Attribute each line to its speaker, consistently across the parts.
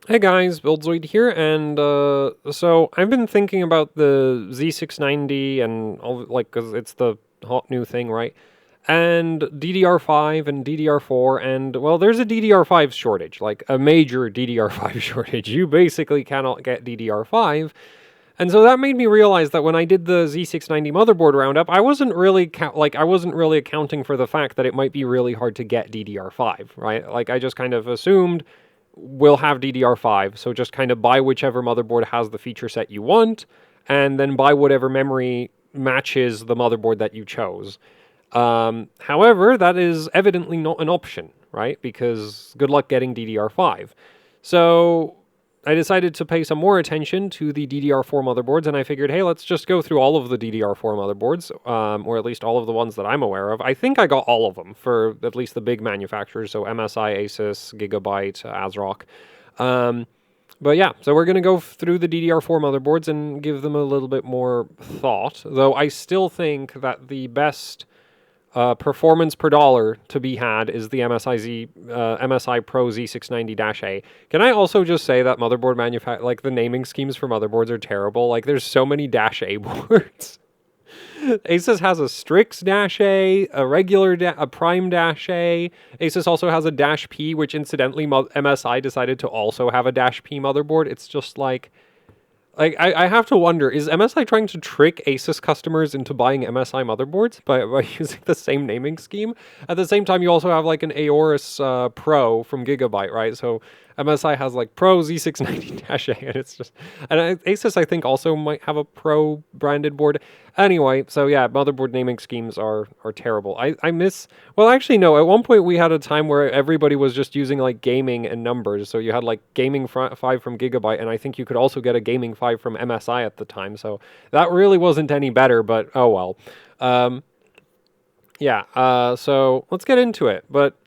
Speaker 1: Hey guys, Buildzoid here, and so I've been thinking about the Z690 and all, like, cause it's the hot new thing, right? And DDR5 and DDR4, and well, there's a DDR5 shortage, like a major DDR5 shortage. You basically cannot get DDR5, and so that made me realize that when I did the Z690 motherboard roundup, I wasn't really I wasn't really accounting for the fact that it might be really hard to get DDR5, right? Like I just kind of assumed we'll have DDR5, so just kind of buy whichever motherboard has the feature set you want, and then buy whatever memory matches the motherboard that you chose. However, that is evidently not an option, right? Because good luck getting DDR5. So I decided to pay some more attention to the DDR4 motherboards, and I figured, hey, let's just go through all of the DDR4 motherboards, or at least all of the ones that I'm aware of. I think I got all of them for at least the big manufacturers, so MSI, Asus, Gigabyte, Asrock. But yeah, so we're going to go through the DDR4 motherboards and give them a little bit more thought, though I still think that the best performance per dollar to be had is the MSI Pro Z690-A. Can I also just say that like the naming schemes for motherboards are terrible? Like there's so many -A boards. Asus has a Strix-A, a regular, a Prime-A. Asus also has a -P, which incidentally MSI decided to also have a -P motherboard. It's just like, I have to wonder, is MSI trying to trick Asus customers into buying MSI motherboards by using the same naming scheme? At the same time, you also have like an Aorus Pro from Gigabyte, right? So MSI has like Pro Z690-A, and it's just... And Asus, I think, also might have a Pro branded board. Anyway, so yeah, motherboard naming schemes are terrible. I miss... Well, actually, no. At one point, we had a time where everybody was just using like gaming and numbers. So you had like Gaming 5 from Gigabyte, and I think you could also get a Gaming 5 from MSI at the time. So that really wasn't any better, but oh well. So let's get into it. But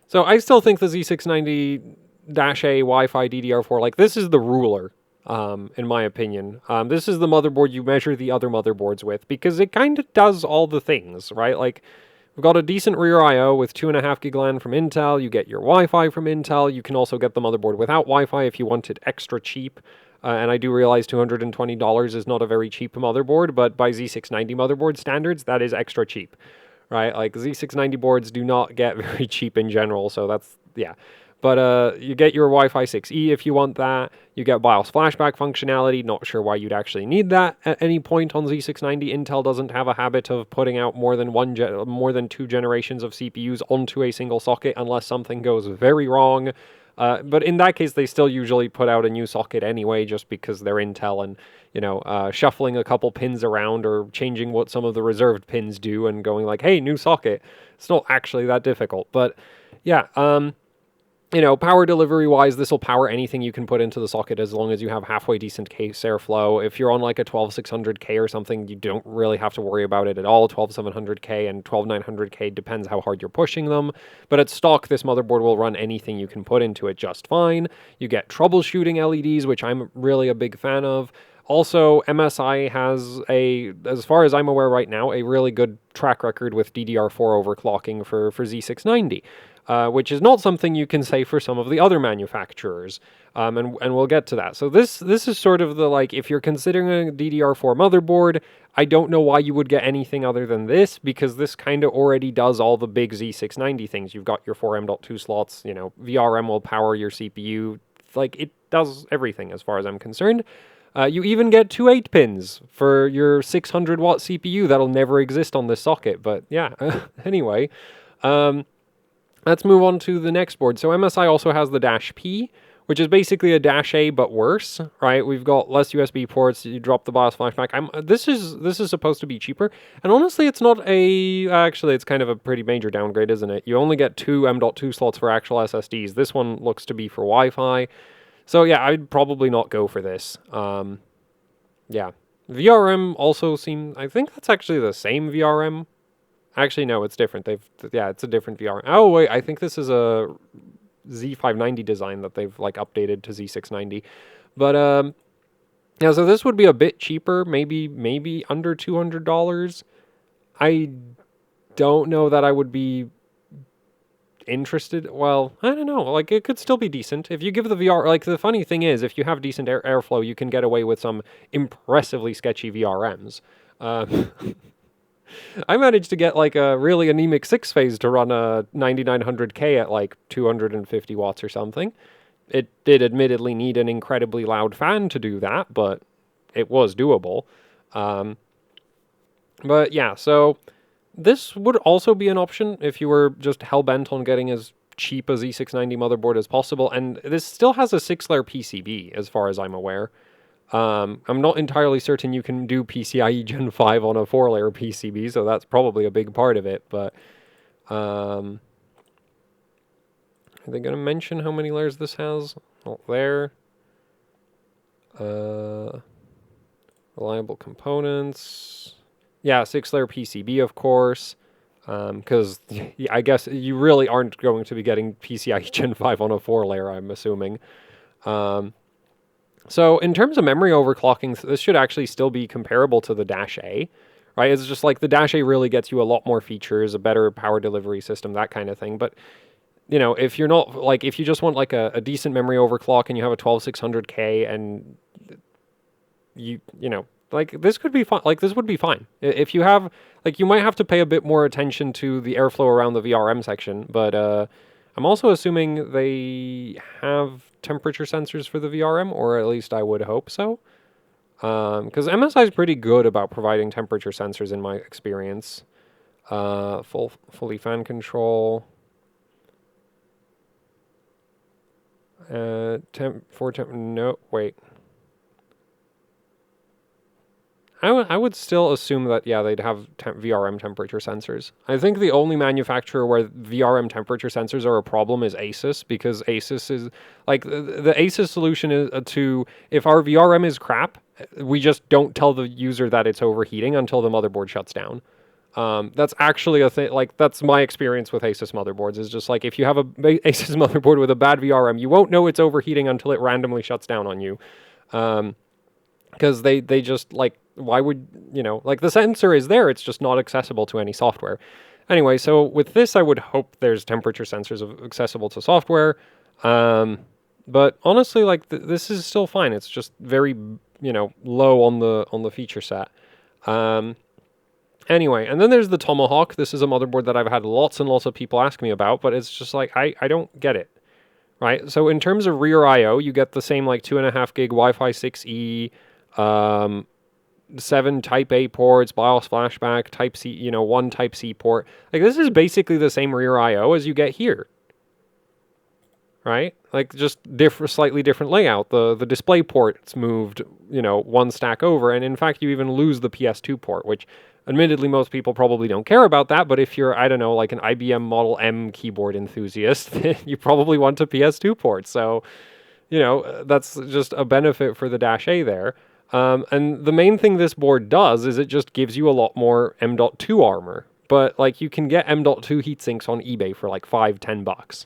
Speaker 1: so I still think the Z690-A Wi-Fi DDR4, like this is the ruler. In my opinion, this is the motherboard you measure the other motherboards with because it kind of does all the things, right? Like, we've got a decent rear I/O with 2.5 gig LAN from Intel. You get your Wi-Fi from Intel. You can also get the motherboard without Wi-Fi if you want it extra cheap. And I do realize $220 is not a very cheap motherboard, but by Z690 motherboard standards, that is extra cheap, right? Like Z690 boards do not get very cheap in general, so that's, yeah. But you get your Wi-Fi 6E if you want that. You get BIOS flashback functionality. Not sure why you'd actually need that at any point on Z690. Intel doesn't have a habit of putting out more than two generations of CPUs onto a single socket unless something goes very wrong. But in that case, they still usually put out a new socket anyway, just because they're Intel and, shuffling a couple pins around or changing what some of the reserved pins do and going like, hey, new socket. It's not actually that difficult. But yeah, power delivery wise, this will power anything you can put into the socket as long as you have halfway decent case airflow. If you're on like a 12600K or something, you don't really have to worry about it at all. 12700K and 12900K depends how hard you're pushing them. But at stock, this motherboard will run anything you can put into it just fine. You get troubleshooting LEDs, which I'm really a big fan of. Also, MSI has as far as I'm aware right now, a really good track record with DDR4 overclocking for Z690. Which is not something you can say for some of the other manufacturers, and we'll get to that. So this is sort of the, like, if you're considering a DDR4 motherboard, I don't know why you would get anything other than this, because this kind of already does all the big Z690 things. You've got your 4M.2 slots, VRM will power your CPU, like, it does everything as far as I'm concerned. You even get two 8-pins for your 600-watt CPU that'll never exist on this socket, but yeah, anyway. Let's move on to the next board. So MSI also has the -P, which is basically a -A but worse, right? We've got less USB ports. You drop the BIOS flashback. This is supposed to be cheaper, and honestly, it's not a. Actually, it's kind of a pretty major downgrade, isn't it? You only get two M.2 slots for actual SSDs. This one looks to be for Wi-Fi. So yeah, I'd probably not go for this. Yeah, VRM also seems. I think that's actually the same VRM. Actually, no, it's different. It's a different VR. Oh, wait, I think this is a Z590 design that they've, like, updated to Z690. But, yeah, so this would be a bit cheaper, maybe under $200. I don't know that I would be interested, well, I don't know, like it could still be decent. If you give the VR, like the funny thing is, if you have decent airflow, you can get away with some impressively sketchy VRMs. Um, I managed to get like a really anemic 6-phase to run a 9900K at like 250 watts or something. It did admittedly need an incredibly loud fan to do that, but it was doable. But yeah, so this would also be an option if you were just hell-bent on getting as cheap a Z690 motherboard as possible, and this still has a 6-layer PCB, as far as I'm aware. I'm not entirely certain you can do PCIe Gen 5 on a 4-layer PCB, so that's probably a big part of it, but are they going to mention how many layers this has? Not there. Reliable components. Yeah, 6-layer PCB, of course, because I guess you really aren't going to be getting PCIe Gen 5 on a 4-layer, I'm assuming. So in terms of memory overclocking, this should actually still be comparable to the Dash A, right? It's just like the Dash A really gets you a lot more features, a better power delivery system, that kind of thing. But, you know, if you're not, like, if you just want like a decent memory overclock and you have a 12600K and you know, like this could be fine. Like this would be fine. If you have, like, you might have to pay a bit more attention to the airflow around the VRM section, but I'm also assuming they have temperature sensors for the VRM, or at least I would hope so. Because MSI is pretty good about providing temperature sensors in my experience. Fully fan control. No, wait. I would still assume that, yeah, they'd have VRM temperature sensors. I think the only manufacturer where VRM temperature sensors are a problem is Asus, because Asus is, like, the Asus solution is to, if our VRM is crap, we just don't tell the user that it's overheating until the motherboard shuts down. That's actually a thing, like, that's my experience with Asus motherboards, is just like, if you have a Asus motherboard with a bad VRM, you won't know it's overheating until it randomly shuts down on you. Because they just, like, why would, you know, like, the sensor is there, it's just not accessible to any software. Anyway, so with this, I would hope there's temperature sensors accessible to software. But honestly, like, this is still fine. It's just very, you know, low on the feature set. Anyway, and then there's the Tomahawk. This is a motherboard that I've had lots and lots of people ask me about, but it's just like, I don't get it. Right? So in terms of rear I/O, you get the same, like, 2.5 gig Wi-Fi 6E, 7 Type A ports, BIOS flashback, Type C, you know, 1 Type C port. Like, this is basically the same rear I/O as you get here. Right? Like, just slightly different layout. The display port's moved, you know, 1 stack over, and in fact, you even lose the PS2 port, which admittedly most people probably don't care about that, but if you're, I don't know, like an IBM Model M keyboard enthusiast, you probably want a PS2 port. So, you know, that's just a benefit for the Dash A there. And the main thing this board does is it just gives you a lot more M.2 armor. But, like, you can get M.2 heatsinks on eBay for like $5-10.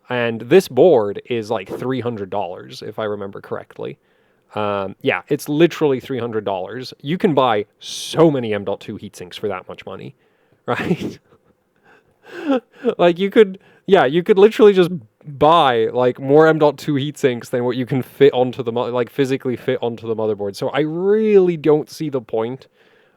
Speaker 1: And this board is like $300, if I remember correctly. Yeah, it's literally $300. You can buy so many M.2 heatsinks for that much money, right? Like, you could literally just buy, like, more M.2 heatsinks than what you can fit onto the, like, physically fit onto the motherboard. So I really don't see the point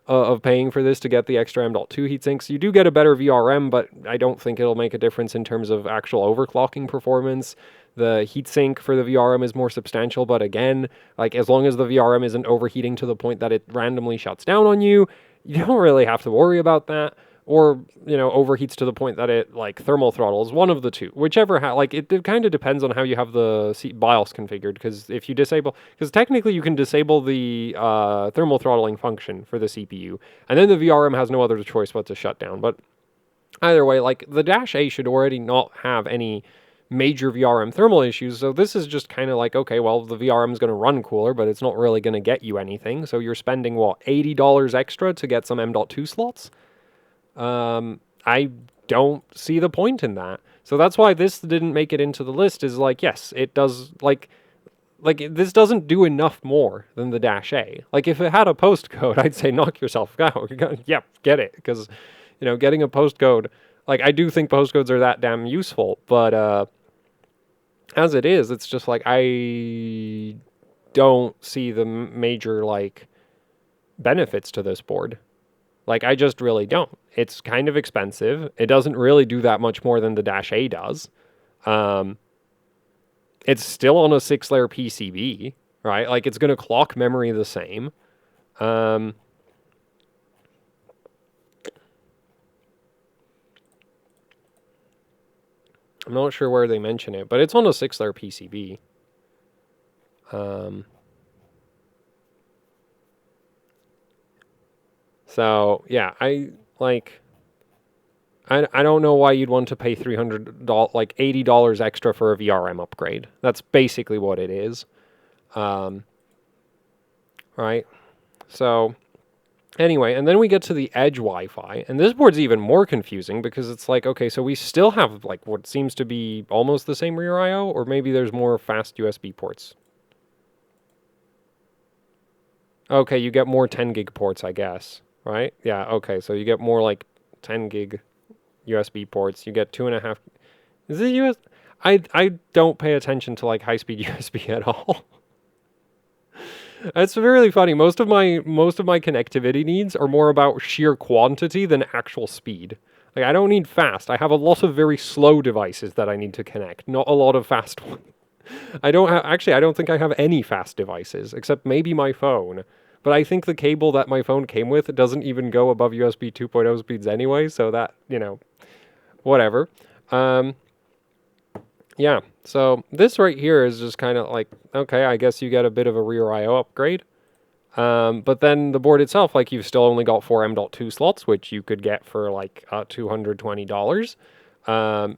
Speaker 1: of paying for this to get the extra M.2 heatsinks. You do get a better VRM, but I don't think it'll make a difference in terms of actual overclocking performance. The heatsink for the VRM is more substantial, but again, like, as long as the VRM isn't overheating to the point that it randomly shuts down on you, you don't really have to worry about that. Or, you know, overheats to the point that it, like, thermal throttles, one of the two. Whichever, like, it kind of depends on how you have the BIOS configured, because if you disable, because technically you can disable the thermal throttling function for the CPU, and then the VRM has no other choice but to shut down. But either way, like, the Dash A should already not have any major VRM thermal issues, so this is just kind of like, okay, well, the VRM is going to run cooler, but it's not really going to get you anything, so you're spending, what, $80 extra to get some M.2 slots? I don't see the point in that. So that's why this didn't make it into the list, is like, yes, it does, like this doesn't do enough more than the Dash A. Like, if it had a postcode, I'd say knock yourself out. Yep, get it. Because, you know, getting a postcode Like, I do think postcodes are that damn useful, but as it is, it's just like I don't see the major like benefits to this board. Like, I just really don't. It's kind of expensive. It doesn't really do that much more than the Dash A does. It's still on a 6-layer PCB, right? Like, it's going to clock memory the same. I'm not sure where they mention it, but it's on a 6-layer PCB. So, yeah, I don't know why you'd want to pay $300, like $80 extra for a VRM upgrade. That's basically what it is. Right? So, anyway, and then we get to the Edge Wi-Fi, and this board's even more confusing because it's like, okay, so we still have like what seems to be almost the same rear I/O, or maybe there's more fast USB ports. Okay, you get more 10 gig ports, I guess, right? Yeah, okay, so you get more like 10 gig USB ports. You get 2.5. Is it US? I don't pay attention to like high-speed USB at all. It's really funny. Most of my connectivity needs are more about sheer quantity than actual speed. Like, I don't need fast. I have a lot of very slow devices that I need to connect, not a lot of fast ones. I don't think I have any fast devices, except maybe my phone. But I think the cable that my phone came with doesn't even go above USB 2.0 speeds anyway, so that, whatever. Yeah, so this right here is just kind of like, okay, I guess you get a bit of a rear I/O upgrade. But then the board itself, like, you've still only got 4 M.2 slots, which you could get for like $220. The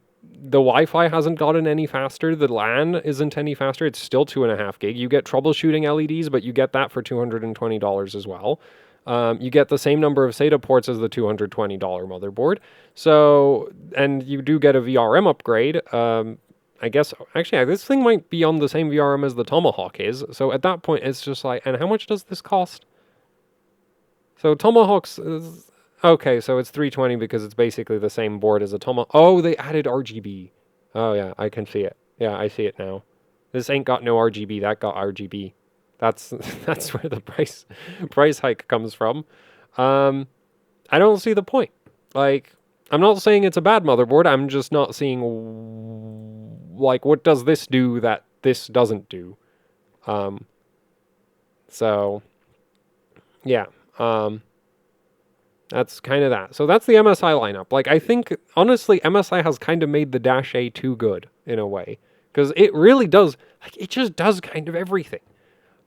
Speaker 1: Wi-Fi hasn't gotten any faster. The LAN isn't any faster. It's still 2.5 gig. You get troubleshooting LEDs, but you get that for $220 as well. You get the same number of SATA ports as the $220 motherboard. So, and you do get a VRM upgrade. I guess, actually, this thing might be on the same VRM as the Tomahawk is. So at that point, it's just like, and how much does this cost? So Tomahawk's, okay, so it's $320 because it's basically the same board as a Tomahawk. Oh, they added RGB. Oh, yeah, I can see it. Yeah, I see it now. This ain't got no RGB, that got RGB. That's where the price hike comes from. I don't see the point. Like, I'm not saying it's a bad motherboard. I'm just not seeing, like, what does this do that this doesn't do? So, yeah. That's kind of that. So that's the MSI lineup. Like, I think, honestly, MSI has kind of made the Dash A too good, in a way. Because it really does, like, it just does kind of everything.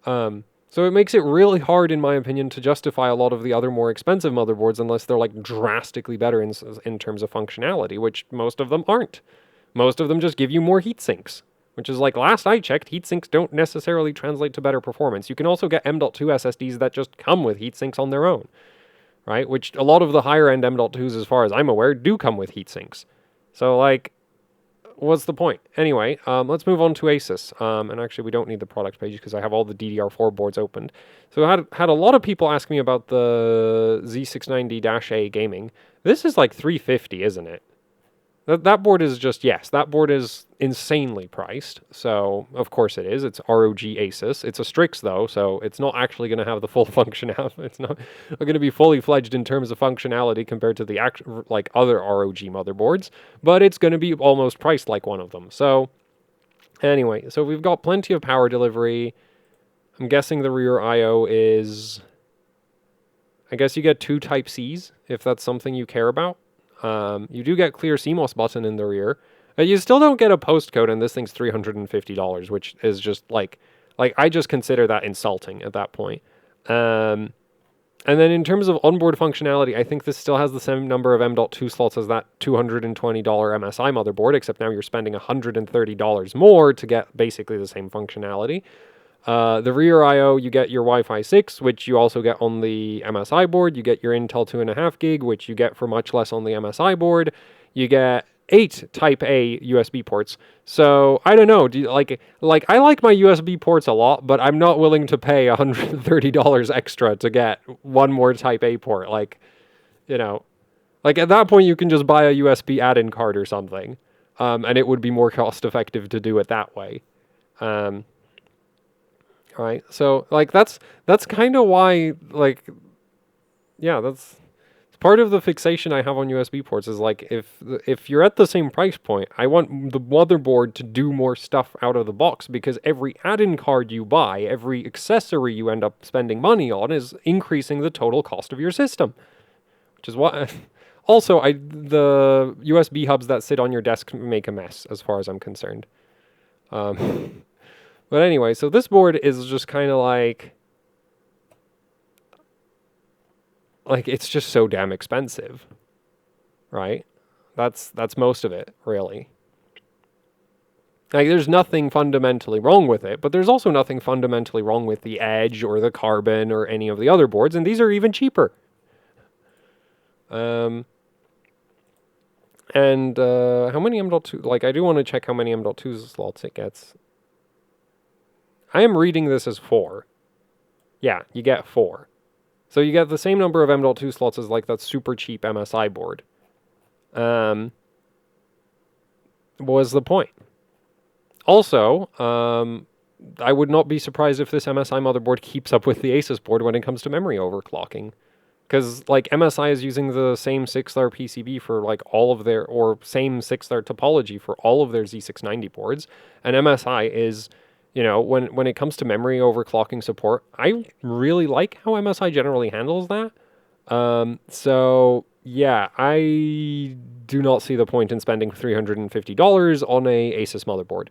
Speaker 1: So it makes it really hard, in my opinion, to justify a lot of the other more expensive motherboards unless they're like drastically better in terms of functionality, which most of them aren't. Most of them just give you more heat sinks, which is like, last I checked, heat sinks don't necessarily translate to better performance. You can also get M.2 SSDs that just come with heat sinks on their own, right? Which a lot of the higher end M.2s, as far as I'm aware, do come with heat sinks. So, like, what's the point? Anyway, let's move on to Asus. And actually, we don't need the product page because I have all the DDR4 boards opened. So I had a lot of people ask me about the Z690-A gaming. This is like $350, isn't it? That board is just, yes, that board is insanely priced. So, of course it is. It's ROG Asus. It's a Strix, though, so it's not actually going to have the full functionality. It's not going to be fully fledged in terms of functionality compared to the like other ROG motherboards, but it's going to be almost priced like one of them. So, anyway, so we've got plenty of power delivery. I'm guessing the rear I/O is, I guess you get 2 Type-Cs, if that's something you care about. You do get clear CMOS button in the rear. You still don't get a postcode, and this thing's $350, which is just like I just consider that insulting at that point. And then in terms of onboard functionality, I think this still has the same number of M.2 slots as that $220 MSI motherboard, except now you're spending $130 more to get basically the same functionality. The rear I/O, you get your Wi-Fi 6, which you also get on the MSI board. You get your Intel 2.5 gig, which you get for much less on the MSI board. You get 8 Type A USB ports. So, I don't know. Do you, like I like my USB ports a lot, but I'm not willing to pay $130 extra to get one more Type A port. Like, Like, at that point, you can just buy a USB add-in card or something, and it would be more cost-effective to do it that way. Right? So, like, that's kind of why, like, yeah, that's part of the fixation I have on USB ports is, like, if you're at the same price point, I want the motherboard to do more stuff out of the box, because every add-in card you buy, every accessory you end up spending money on is increasing the total cost of your system. Which is why... Also, the USB hubs that sit on your desk make a mess, as far as I'm concerned. But anyway, so this board is just kind of like, it's just so damn expensive, right? That's most of it, really. Like, there's nothing fundamentally wrong with it, but there's also nothing fundamentally wrong with the Edge or the Carbon or any of the other boards, and these are even cheaper. And how many M.2... Like, I do want to check how many M.2 slots it gets. I am reading this as 4. Yeah, you get 4. So you get the same number of M.2 slots as, like, that super cheap MSI board. What was the point? Also, I would not be surprised if this MSI motherboard keeps up with the Asus board when it comes to memory overclocking. Because, like, MSI is using the same 6-layer PCB for, like, all of their... Or same 6-layer topology for all of their Z690 boards. And MSI is... You know, when it comes to memory overclocking support, I really like how MSI generally handles that. So, yeah, I do not see the point in spending $350 on a Asus motherboard,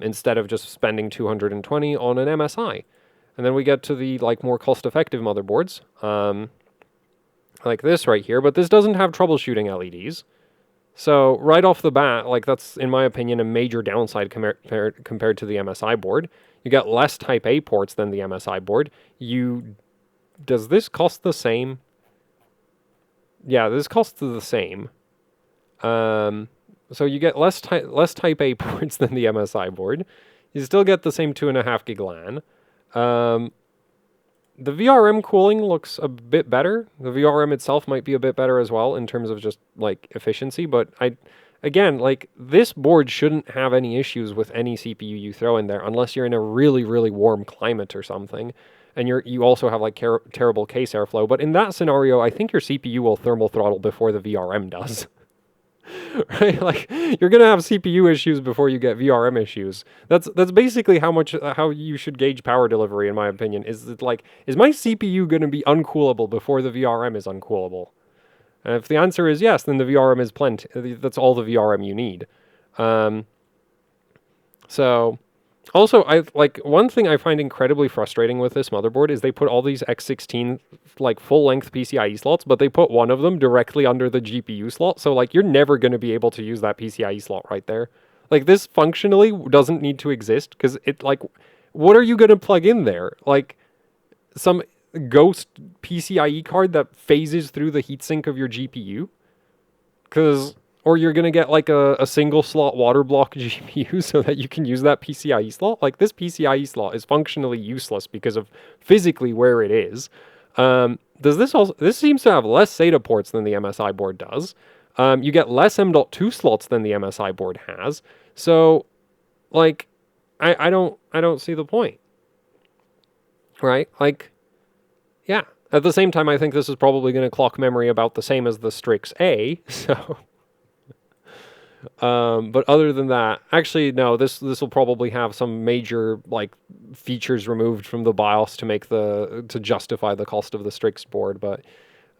Speaker 1: instead of just spending $220 on an MSI. And then we get to the, like, more cost-effective motherboards, like this right here, but this doesn't have troubleshooting LEDs. So right off the bat, like, that's, in my opinion, a major downside compared to the MSI board. You get less Type A ports than the MSI board. Does this cost the same? Yeah, this costs the same. So you get less Type A ports than the MSI board. You still get the same 2.5 gig LAN. The VRM cooling looks a bit better. The VRM itself might be a bit better as well in terms of just, like, efficiency, but again, like, this board shouldn't have any issues with any CPU you throw in there unless you're in a really, really warm climate or something, and you also have, like, terrible case airflow. But in that scenario, I think your CPU will thermal throttle before the VRM does. Right? Like, you're gonna have CPU issues before you get VRM issues. That's basically how you should gauge power delivery, in my opinion. Is it like, is my CPU gonna be uncoolable before the VRM is uncoolable? And if the answer is yes, then the VRM is plenty. That's all the VRM you need. So, also, one thing I find incredibly frustrating with this motherboard is they put all these X16, like, full-length PCIe slots, but they put one of them directly under the GPU slot, so, like, you're never going to be able to use that PCIe slot right there. Like, this functionally doesn't need to exist, because it, like, what are you going to plug in there? Like, some ghost PCIe card that phases through the heatsink of your GPU? Or you're going to get, like, a single slot water block GPU so that you can use that PCIe slot? Like, this PCIe slot is functionally useless because of physically where it is. This seems to have less SATA ports than the MSI board does. You get less M.2 slots than the MSI board has. So, like, I don't see the point. Right? Like, yeah. At the same time, I think this is probably going to clock memory about the same as the Strix A, so... but other than that, actually, no, this will probably have some major, like, features removed from the BIOS to justify the cost of the Strix board, but,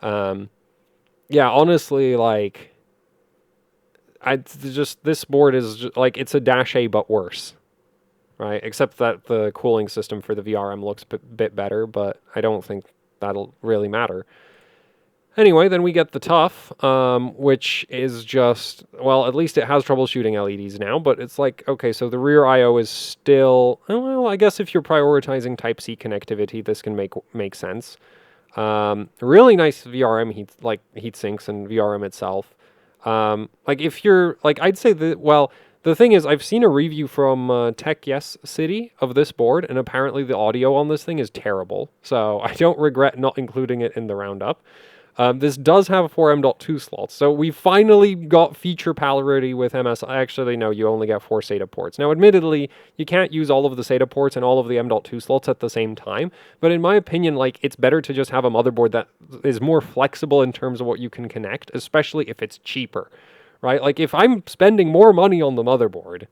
Speaker 1: yeah, honestly, like, this board is just, like, it's a Dash A but worse, right? Except that the cooling system for the VRM looks a bit better, but I don't think that'll really matter. Anyway, then we get the Tough, which is just, well, at least it has troubleshooting LEDs now, but it's like, okay, so the rear I/O is still, well, I guess if you're prioritizing Type-C connectivity, this can make sense. Really nice VRM heat sinks and VRM itself. Like, if you're, like, I'd say that, well, the thing is, I've seen a review from Tech Yes City of this board, and apparently the audio on this thing is terrible, so I don't regret not including it in the roundup. This does have 4 M.2 slots, so we finally got feature parity with MSI. Actually, no, you only get 4 SATA ports. Now, admittedly, you can't use all of the SATA ports and all of the M.2 slots at the same time, but in my opinion, like, it's better to just have a motherboard that is more flexible in terms of what you can connect, especially if it's cheaper, right? Like, if I'm spending more money on the motherboard,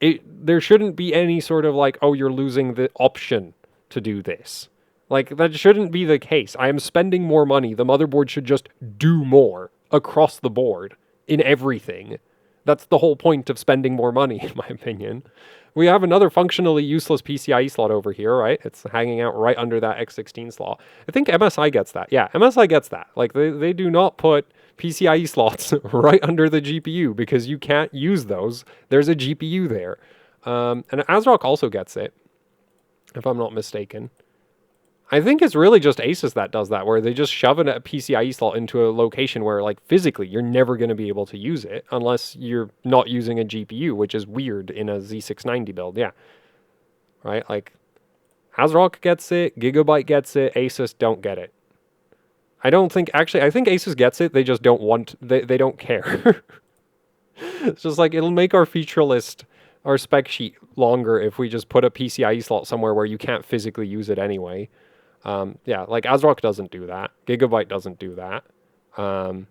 Speaker 1: there shouldn't be any sort of like, oh, you're losing the option to do this. Like, that shouldn't be the case. I am spending more money. The motherboard should just do more across the board in everything. That's the whole point of spending more money, in my opinion. We have another functionally useless PCIe slot over here, right? It's hanging out right under that X16 slot. I think MSI gets that. Yeah, MSI gets that. Like, they do not put PCIe slots right under the GPU because you can't use those. There's a GPU there. And Asrock also gets it, if I'm not mistaken. I think it's really just Asus that does that, where they just shove a PCIe slot into a location where, like, physically you're never going to be able to use it unless you're not using a GPU, which is weird in a Z690 build, yeah. Right? Like, Asrock gets it, Gigabyte gets it, Asus don't get it. I think Asus gets it, they just don't want, they don't care. It's just like, it'll make our feature list, our spec sheet longer if we just put a PCIe slot somewhere where you can't physically use it anyway. Yeah, like Asrock doesn't do that. Gigabyte doesn't do that. Gigabyte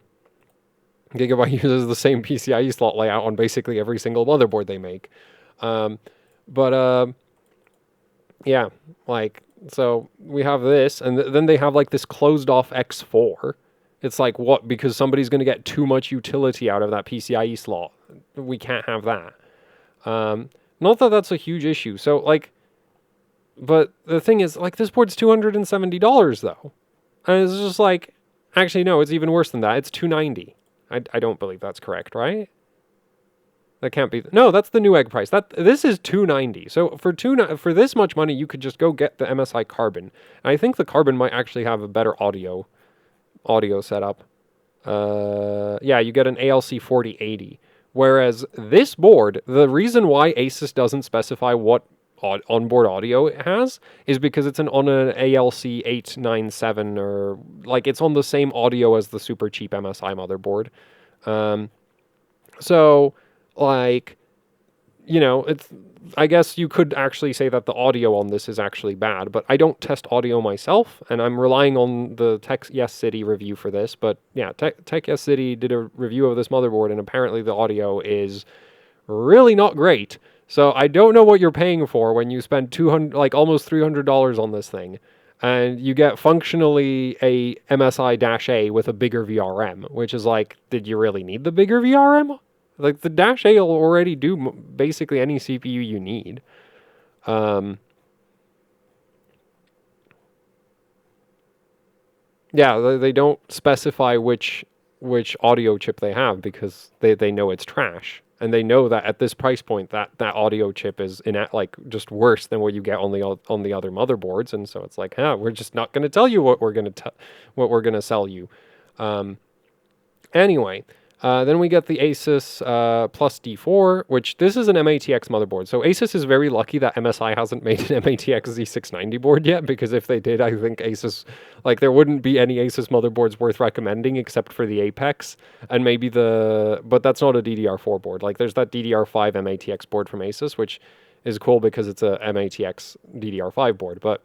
Speaker 1: uses the same PCIe slot layout on basically every single motherboard they make. Yeah, like, so we have this, and then they have like this closed off X4. It's like, what? Because somebody's going to get too much utility out of that PCIe slot. We can't have that. Not that that's a huge issue. So, like, but the thing is, like, this board's $270 though. And it's just like, actually, no, it's even worse than that. It's $290. I don't believe that's correct, right? That can't be. No, that's the Newegg price. This is $290. So for this much money, you could just go get the MSI Carbon. And I think the Carbon might actually have a better audio setup. Yeah, you get an ALC 4080. Whereas this board, the reason why Asus doesn't specify what onboard audio it has is because it's on an ALC 897, or like it's on the same audio as the super cheap MSI motherboard. So, like, you know, I guess you could actually say that the audio on this is actually bad, but I don't test audio myself, and I'm relying on the Tech Yes City review for this. But yeah, Tech Yes City did a review of this motherboard, and apparently the audio is really not great. So I don't know what you're paying for when you spend almost $300 on this thing, and you get functionally a MSI-A with a bigger VRM, which is like, did you really need the bigger VRM? Like, the -A will already do basically any CPU you need. Yeah, they don't specify which audio chip they have because they know it's trash. And they know that at this price point, that audio chip is just worse than what you get on the other motherboards, and so it's like, we're just not going to tell you what we're going to sell you. Anyway, then we get the Asus Plus D4, which this is an MATX motherboard. So Asus is very lucky that MSI hasn't made an MATX Z690 board yet, because if they did, I think Asus, like, there wouldn't be any Asus motherboards worth recommending except for the Apex, and maybe but that's not a DDR4 board. Like, there's that DDR5 MATX board from Asus, which is cool because it's a MATX DDR5 board. But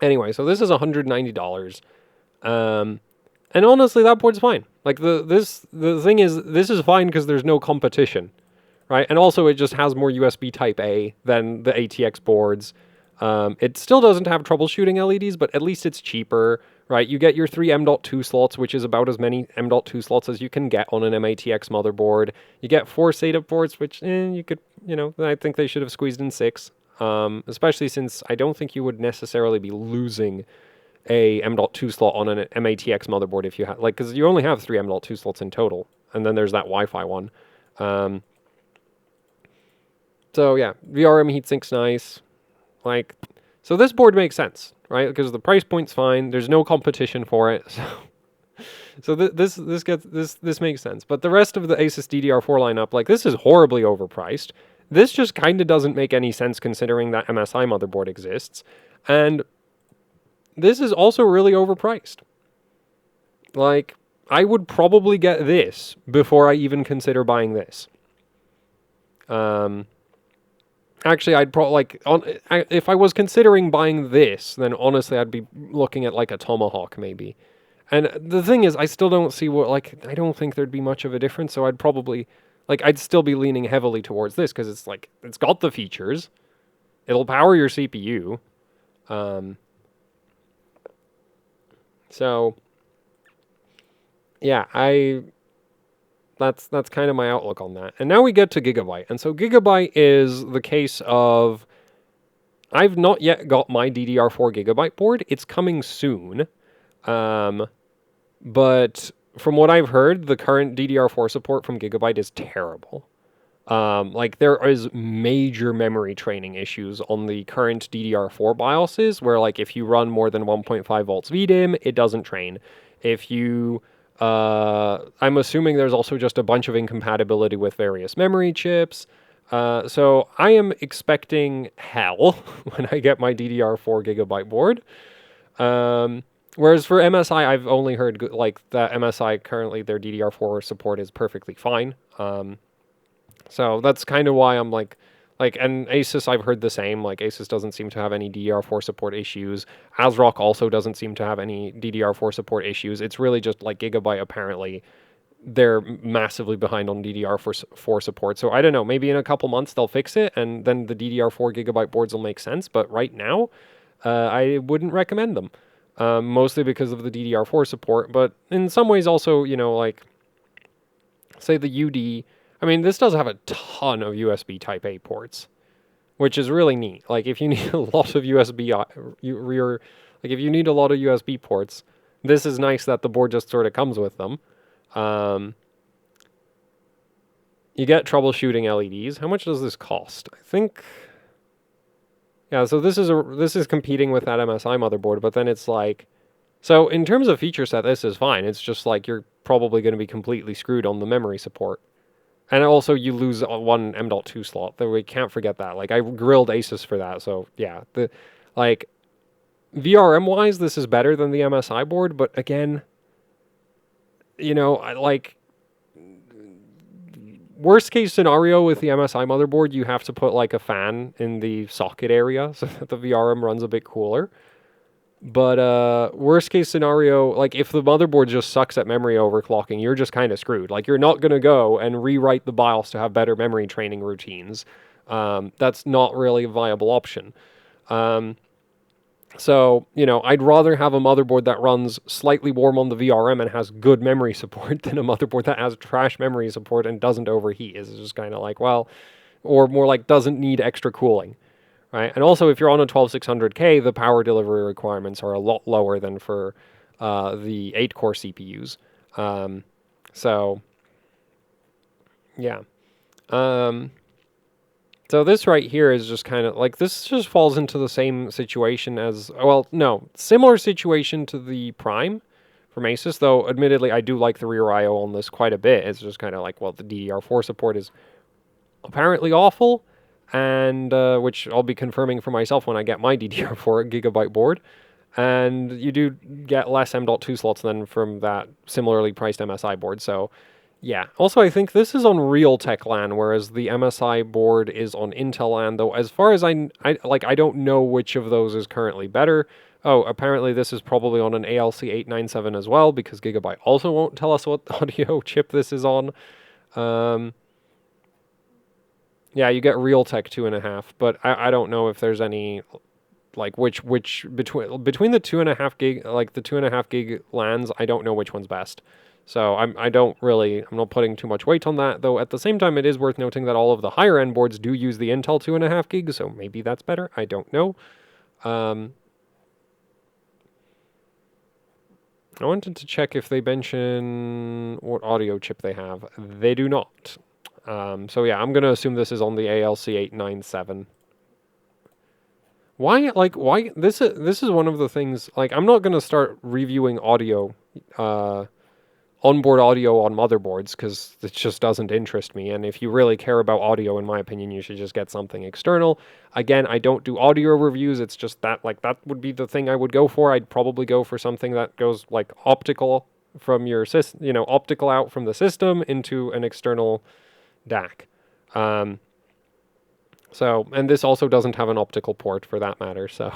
Speaker 1: anyway, so this is $190. And honestly, that board's fine. Like, the thing is, this is fine because there's no competition, right? And also, it just has more USB Type A than the ATX boards. It still doesn't have troubleshooting LEDs, but at least it's cheaper, right? You get your 3 M.2 slots, which is about as many M.2 slots as you can get on an MATX motherboard. You get 4 SATA ports, which you could, I think they should have squeezed in 6, especially since I don't think you would necessarily be losing a M.2 slot on an MATX motherboard if you have, like, because you only have 3 M.2 slots in total, and then there's that Wi-Fi one. So yeah, VRM heatsink's nice. Like, so this board makes sense, right? Because the price point's fine. There's no competition for it. So this makes sense. But the rest of the Asus DDR4 lineup, like, this is horribly overpriced. This just kind of doesn't make any sense considering that MSI motherboard exists, and this is also really overpriced. Like, I would probably get this before I even consider buying this. Actually, I'd probably if I was considering buying this, then honestly, I'd be looking at like a Tomahawk maybe. And the thing is, I still don't see I don't think there'd be much of a difference. So I'd probably, I'd still be leaning heavily towards this because it's got the features. It'll power your CPU. So yeah, that's kind of my outlook on that. And now we get to Gigabyte. And so Gigabyte is the case of I've not yet got my DDR4 Gigabyte board. It's coming soon. But from what I've heard, the current DDR4 support from Gigabyte is terrible. There is major memory training issues on the current DDR4 BIOSes, where if you run more than 1.5 volts VDIM, it doesn't train. If you, I'm assuming there's also just a bunch of incompatibility with various memory chips. So I am expecting hell when I get my DDR4 Gigabyte board. Whereas for MSI, I've only heard that MSI currently their DDR4 support is perfectly fine. So that's kind of why I'm and Asus, I've heard the same. Asus doesn't seem to have any DDR4 support issues. Asrock also doesn't seem to have any DDR4 support issues. It's really just Gigabyte, apparently, they're massively behind on DDR4 support. So I don't know, maybe in a couple months they'll fix it, and then the DDR4 Gigabyte boards will make sense. But right now, I wouldn't recommend them, mostly because of the DDR4 support. But in some ways also, say the UD... I mean, this does have a ton of USB Type A ports, which is really neat. If you need a lot of USB if you need a lot of USB ports, this is nice that the board just sort of comes with them. You get troubleshooting LEDs. How much does this cost? I think, yeah. So this is competing with that MSI motherboard, but then it's so in terms of feature set, this is fine. It's just you're probably going to be completely screwed on the memory support. And also, you lose one M.2 slot. We can't forget that. I grilled Asus for that. So, yeah. VRM-wise, this is better than the MSI board. But again, worst case scenario with the MSI motherboard, you have to put a fan in the socket area so that the VRM runs a bit cooler. But worst case scenario, if the motherboard just sucks at memory overclocking, you're just kind of screwed. You're not going to go and rewrite the BIOS to have better memory training routines. That's not really a viable option. So, I'd rather have a motherboard that runs slightly warm on the VRM and has good memory support than a motherboard that has trash memory support and doesn't overheat. It's just kind of or more doesn't need extra cooling. Right, and also if you're on a 12600K, the power delivery requirements are a lot lower than for the 8-core CPUs. So, yeah. So this right here is just kind of this just falls into the same situation as, similar situation to the Prime from Asus, though admittedly I do like the rear I/O on this quite a bit. It's just kind of the DDR4 support is apparently awful. And which I'll be confirming for myself when I get my DDR4 Gigabyte board. And you do get less M.2 slots than from that similarly priced MSI board. So, yeah. Also, I think this is on Realtek LAN, whereas the MSI board is on Intel LAN. Though, as far as I don't know which of those is currently better. Oh, apparently this is probably on an ALC897 as well, because Gigabyte also won't tell us what audio chip this is on. Yeah, you get Realtek 2.5, but I don't know if there's any which between the 2.5 gig the 2.5 gig LANs. I don't know which one's best. So I'm not putting too much weight on that, though. At the same time, it is worth noting that all of the higher end boards do use the Intel 2.5 gigs, so maybe that's better. I don't know. I wanted to check if they mention what audio chip they have. They do not. So yeah, I'm going to assume this is on the ALC897. Why this is one of the things, I'm not going to start reviewing audio, onboard audio on motherboards, because it just doesn't interest me. And if you really care about audio, in my opinion, you should just get something external. Again, I don't do audio reviews. It's just that, that would be the thing I would go for. I'd probably go for something that goes optical from your system, optical out from the system into an external DAC. And this also doesn't have an optical port for that matter. So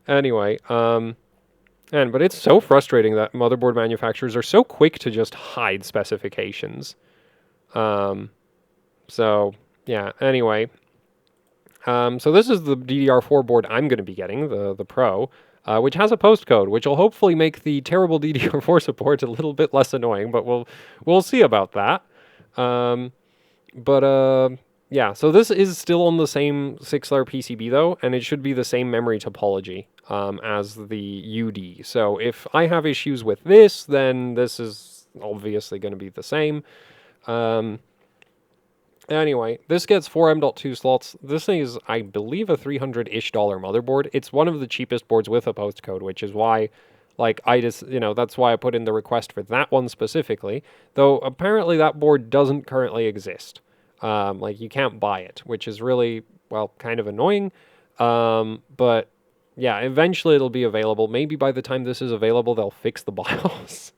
Speaker 1: anyway, but it's so frustrating that motherboard manufacturers are so quick to just hide specifications. So yeah, anyway. So this is the DDR4 board I'm going to be getting, the Pro, which has a postcode, which will hopefully make the terrible DDR4 support a little bit less annoying, but we'll see about that. Yeah, so this is still on the same 6-layer PCB though, and it should be the same memory topology as the UD. So if I have issues with this, then this is obviously going to be the same. Anyway, this gets 4 M.2 slots. This is, I believe, a $300-ish motherboard. It's one of the cheapest boards with a postcode, which is why, that's why I put in the request for that one specifically. Though apparently that board doesn't currently exist. You can't buy it, which is really, kind of annoying. But yeah, eventually it'll be available. Maybe by the time this is available, they'll fix the BIOS.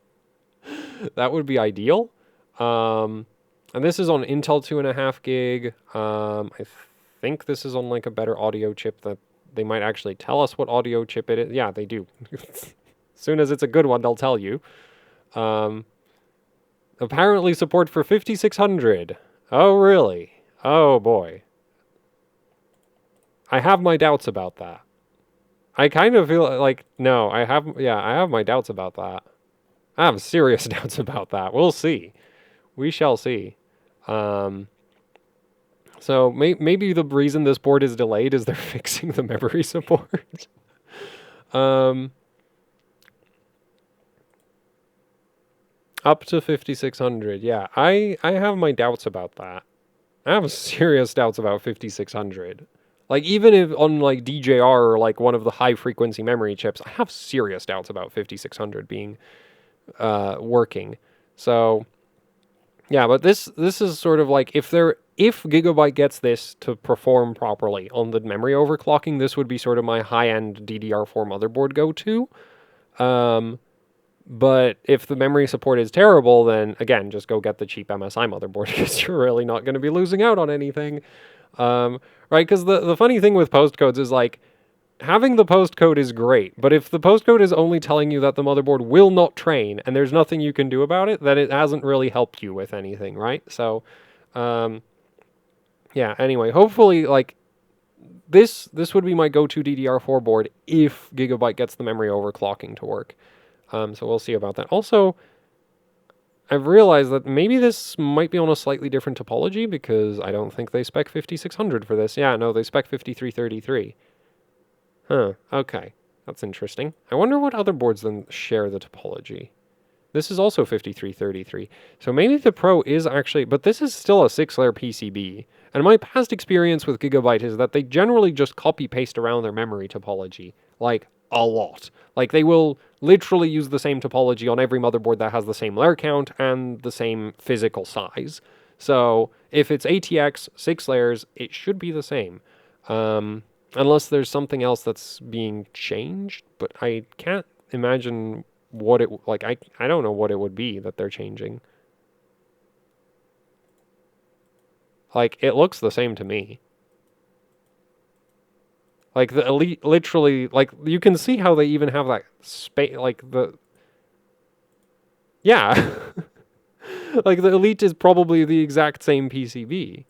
Speaker 1: That would be ideal. And this is on Intel 2.5 gig. I think this is on a better audio chip that they might actually tell us what audio chip it is. Yeah, they do. As soon as it's a good one, they'll tell you. Apparently support for 5600. Oh, really? Oh, boy. I have my doubts about that. I kind of feel no, I have my doubts about that. I have serious doubts about that. We'll see. We shall see. So maybe the reason this board is delayed is they're fixing the memory support. Up to 5600. Yeah, I have my doubts about that. I have serious doubts about 5600. Even if on DJR or one of the high frequency memory chips, I have serious doubts about 5600 being working. So yeah, but this is sort of if Gigabyte gets this to perform properly on the memory overclocking, this would be sort of my high-end DDR4 motherboard go-to. But if the memory support is terrible, then again, just go get the cheap MSI motherboard because you're really not going to be losing out on anything. Right? Because the funny thing with postcodes is having the postcode is great, but if the postcode is only telling you that the motherboard will not train and there's nothing you can do about it, then it hasn't really helped you with anything, right? So, yeah, anyway, hopefully, this would be my go-to DDR4 board if Gigabyte gets the memory overclocking to work. So we'll see about that. Also, I've realized that maybe this might be on a slightly different topology because I don't think they spec 5600 for this. Yeah, no, they spec 5333. Huh, okay. That's interesting. I wonder what other boards then share the topology. This is also 5333. So maybe the Pro is actually... But this is still a 6-layer PCB. And my past experience with Gigabyte is that they generally just copy-paste around their memory topology. A lot. They will literally use the same topology on every motherboard that has the same layer count and the same physical size. So if it's ATX, 6 layers, it should be the same. Unless there's something else that's being changed, but I can't imagine what it... I don't know what it would be that they're changing. It looks the same to me. The Elite, literally, you can see how they even have that space, Yeah. The Elite is probably the exact same PCB.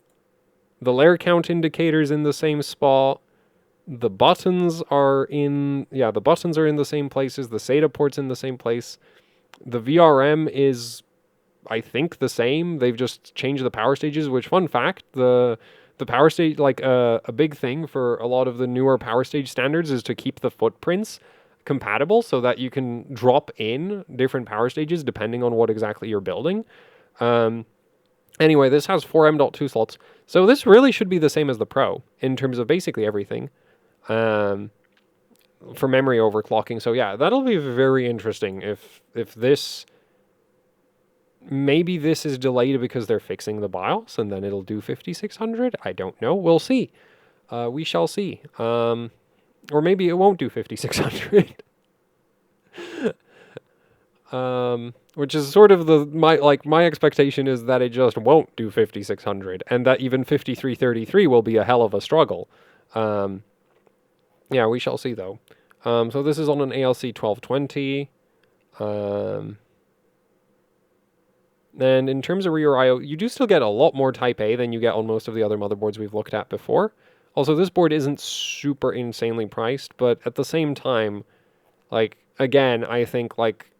Speaker 1: The layer count indicator's in the same spot. The buttons are in... Yeah, the buttons are in the same places. The SATA port's in the same place. The VRM is, I think, the same. They've just changed the power stages, which, fun fact, the power stage... a big thing for a lot of the newer power stage standards is to keep the footprints compatible so that you can drop in different power stages depending on what exactly you're building. Anyway, this has 4 M.2 slots. So this really should be the same as the Pro in terms of basically everything. For memory overclocking. So yeah, that'll be very interesting if this... Maybe this is delayed because they're fixing the BIOS and then it'll do 5600. I don't know. We'll see. We shall see. Or maybe it won't do 5600. which is sort of my expectation is that it just won't do 5600, and that even 5333 will be a hell of a struggle. Yeah, we shall see though. So this is on an ALC 1220. And in terms of rear I/O, you do still get a lot more Type A than you get on most of the other motherboards we've looked at before. Also, this board isn't super insanely priced, but at the same time, like, again, I think, like,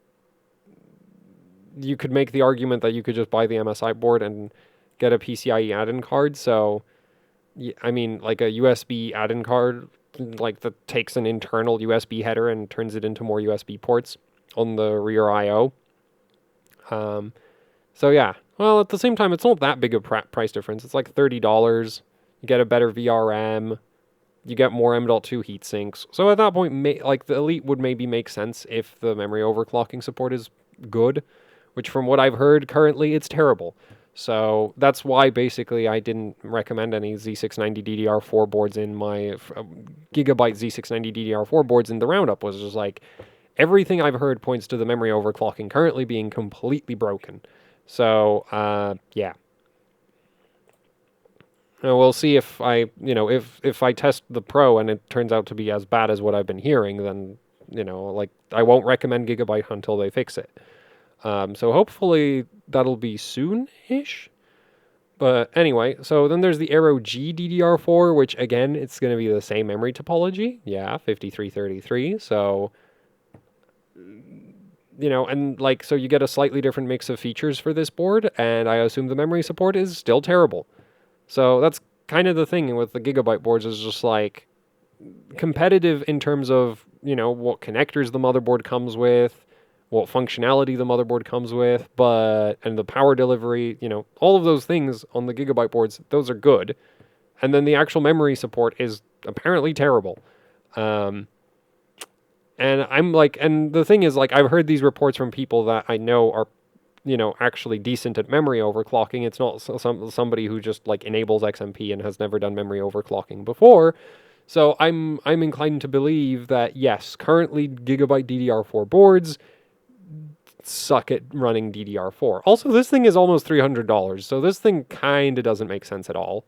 Speaker 1: you could make the argument that you could just buy the MSI board and get a PCIe add-in card. So, I mean, like a USB add-in card, like, that takes an internal USB header and turns it into more USB ports on the rear I/O. So yeah, well, at the same time, it's not that big a price difference. It's like $30. You get a better VRM. You get more M.2 heat sinks. So at that point, like, the Elite would maybe make sense if the memory overclocking support is good, which from what I've heard currently, it's terrible. So that's why basically I didn't recommend any Z690 DDR4 boards in my Gigabyte Z690 DDR4 boards in the roundup. Was just like, everything I've heard points to the memory overclocking currently being completely broken. So, yeah. And we'll see if if I test the Pro and it turns out to be as bad as what I've been hearing, then, like, I won't recommend Gigabyte until they fix it. So hopefully that'll be soon-ish. But anyway, so then there's the Aero G DDR4, which, again, it's going to be the same memory topology. Yeah, 5333, so... and like, so you get a slightly different mix of features for this board, and I assume the memory support is still terrible. So that's kind of the thing with the Gigabyte boards, is just like competitive in terms of, what connectors the motherboard comes with, what functionality the motherboard comes with, and the power delivery, all of those things on the Gigabyte boards, those are good. And then the actual memory support is apparently terrible. And I'm like, and the thing is, like, I've heard these reports from people that I know are, actually decent at memory overclocking. It's not somebody who just, like, enables XMP and has never done memory overclocking before. So I'm inclined to believe that, yes, currently Gigabyte DDR4 boards suck at running DDR4. Also, this thing is almost $300, so this thing kind of doesn't make sense at all.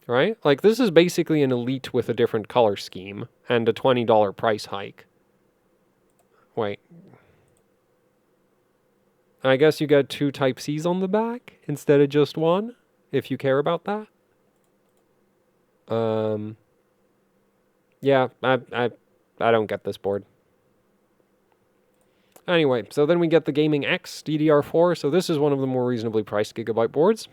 Speaker 1: Right? Like, this is basically an Elite with a different color scheme and a $20 price hike. Wait. I guess you get 2 Type-Cs on the back instead of just one, if you care about that. Yeah, I don't get this board. Anyway, so then we get the Gaming X Ddr4. So this is one of the more reasonably priced Gigabyte boards.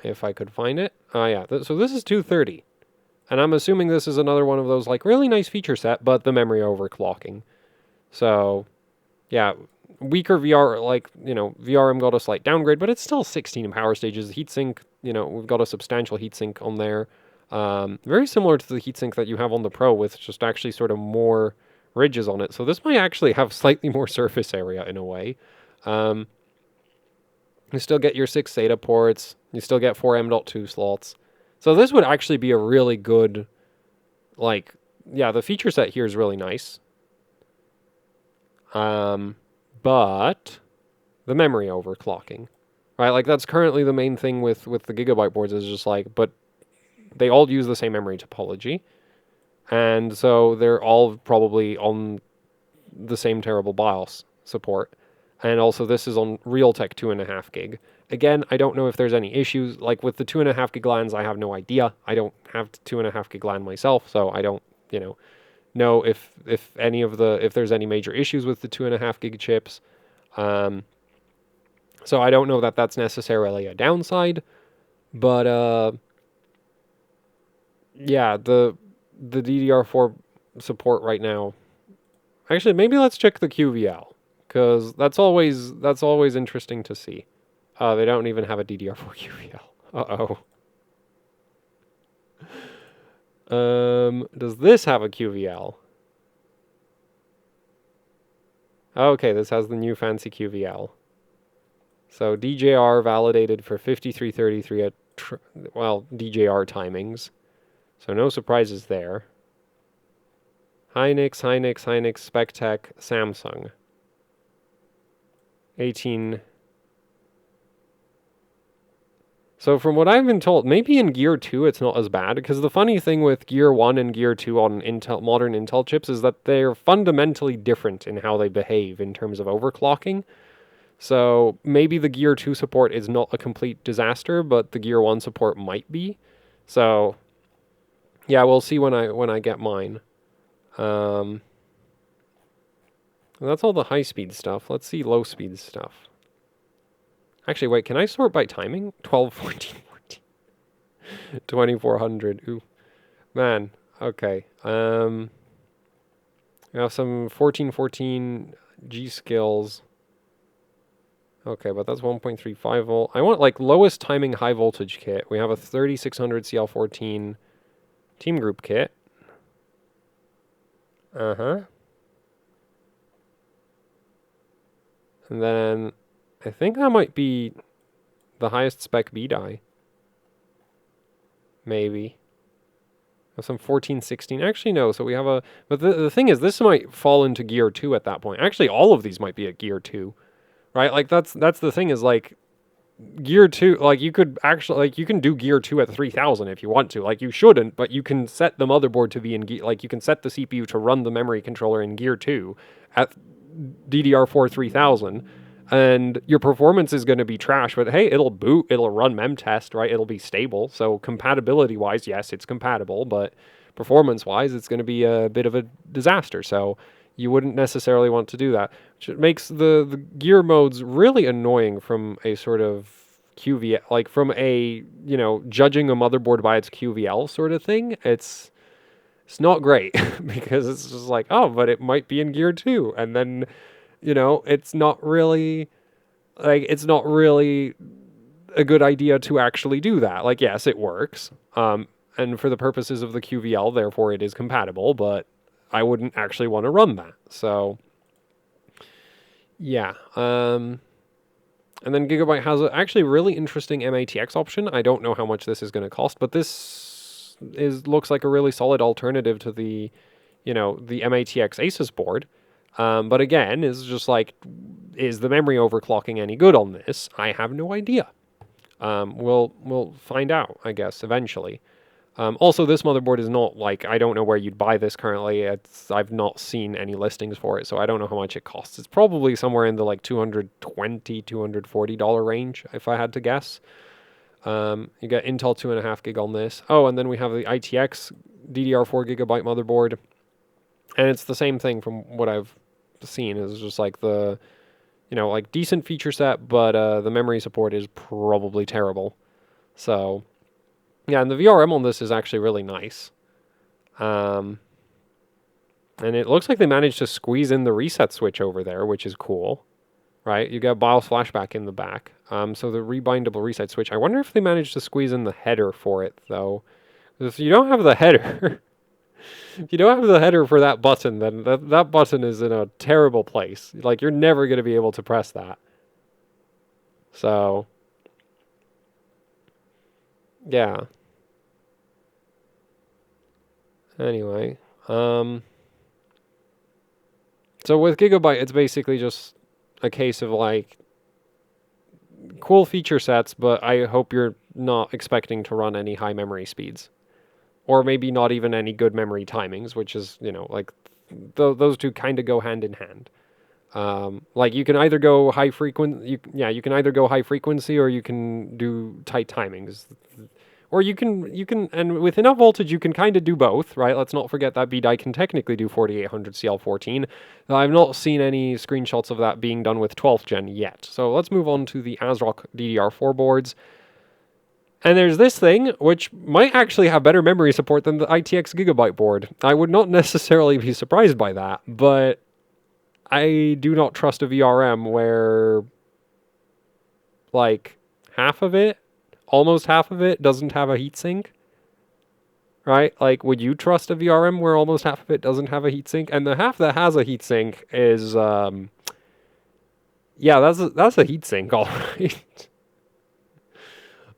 Speaker 1: If I could find it. Oh, yeah. So this is $230. And I'm assuming this is another one of those, like, really nice feature set, but the memory overclocking. So, yeah, weaker VR, like, VRM got a slight downgrade, but it's still 16 power stages. Heatsink, we've got a substantial heatsink on there. Very similar to the heatsink that you have on the Pro, with just actually sort of more ridges on it. So this might actually have slightly more surface area in a way. You still get your 6 SATA ports. You still get 4 M.2 slots. So this would actually be a really good, like, yeah, the feature set here is really nice. But the memory overclocking, right? Like, that's currently the main thing with the Gigabyte boards, is just like, but they all use the same memory topology. And so they're all probably on the same terrible BIOS support. And also, this is on Realtek 2.5 gig. Again, I don't know if there's any issues. Like, with the 2.5 gig LANs, I have no idea. I don't have 2.5 gig LAN myself, so I don't, know if there's any major issues with the 2.5 gig chips. So I don't know that that's necessarily a downside. But, yeah, the DDR4 support right now. Actually, maybe let's check the QVL. Because that's always interesting to see. They don't even have a DDR4 QVL. Uh-oh. Does this have a QVL? Okay, this has the new fancy QVL. So DJR validated for 5333 at, DJR timings. So no surprises there. Hynix, Spectec, Samsung. 18. So from what I've been told, maybe in Gear 2 it's not as bad, because the funny thing with Gear 1 and Gear 2 on modern Intel chips is that they're fundamentally different in how they behave in terms of overclocking. So maybe the Gear 2 support is not a complete disaster, but the Gear 1 support might be. So yeah, we'll see when I get mine. That's all the high-speed stuff. Let's see low-speed stuff. Actually, wait, can I sort by timing? 12, 14, 14. 2400. Ooh. Man, okay. We have some 1414 G skills. Okay, but that's 1.35 volt. I want like lowest timing high voltage kit. We have a 3600 CL14 team group kit. Uh-huh. And then I think that might be the highest spec B die. Maybe. Have some 1416. Actually, no. So we have a... But the thing is, this might fall into Gear 2 at that point. Actually, all of these might be at Gear 2. Right? Like, that's the thing is, like, Gear 2... Like, you could actually... Like, you can do Gear 2 at 3000 if you want to. Like, you shouldn't, but you can set the motherboard to be in... Like, you can set the CPU to run the memory controller in Gear 2 at DDR4 3000. And your performance is going to be trash, but hey, it'll boot, it'll run memtest, right? It'll be stable. So compatibility-wise, yes, it's compatible, but performance-wise, it's going to be a bit of a disaster. So you wouldn't necessarily want to do that, which makes the gear modes really annoying from a sort of QVL, like from a, you know, judging a motherboard by its QVL sort of thing. It's not great because it's just like, oh, but it might be in Gear 2, and then... You know, it's not really a good idea to actually do that. Like, yes, it works. And for the purposes of the QVL, therefore it is compatible, but I wouldn't actually want to run that. So, yeah. And then Gigabyte has an actually really interesting MATX option. I don't know how much this is going to cost, but this looks like a really solid alternative to the, you know, the MATX Asus board. But again, it's just like, is the memory overclocking any good on this? I have no idea. We'll find out, I guess, eventually. Also, this motherboard is not like, I don't know where you'd buy this currently. I've not seen any listings for it, so I don't know how much it costs. It's probably somewhere in the like $220, $240 range, if I had to guess. You get Intel 2.5 gig on this. Oh, and then we have the ITX DDR4 Gigabyte motherboard. And it's the same thing from what I've seen. Is just like the, you know, like decent feature set, but the memory support is probably terrible. So, yeah, and the VRM on this is actually really nice. And it looks like they managed to squeeze in the reset switch over there, which is cool, right? You got BIOS flashback in the back. So the rebindable reset switch. I wonder if they managed to squeeze in the header for it, though. If you don't have the header... If you don't have the header for that button, then that button is in a terrible place. Like, you're never going to be able to press that. So, yeah. Anyway, so with Gigabyte, it's basically just a case of, like, cool feature sets, but I hope you're not expecting to run any high memory speeds. Or maybe not even any good memory timings, which is, you know, like, those two kind of go hand in hand. Like, you can either go high frequency, you can either go high frequency, or you can do tight timings. Or you can, and with enough voltage, you can kind of do both, right? Let's not forget that B-die can technically do 4800 CL14. I've not seen any screenshots of that being done with 12th gen yet. So let's move on to the Asrock DDR4 boards. And there's this thing, which might actually have better memory support than the ITX Gigabyte board. I would not necessarily be surprised by that, but I do not trust a VRM where, like, almost half of it, doesn't have a heatsink. Right? Like, would you trust a VRM where almost half of it doesn't have a heatsink? And the half that has a heatsink is, yeah, that's a heatsink, all right.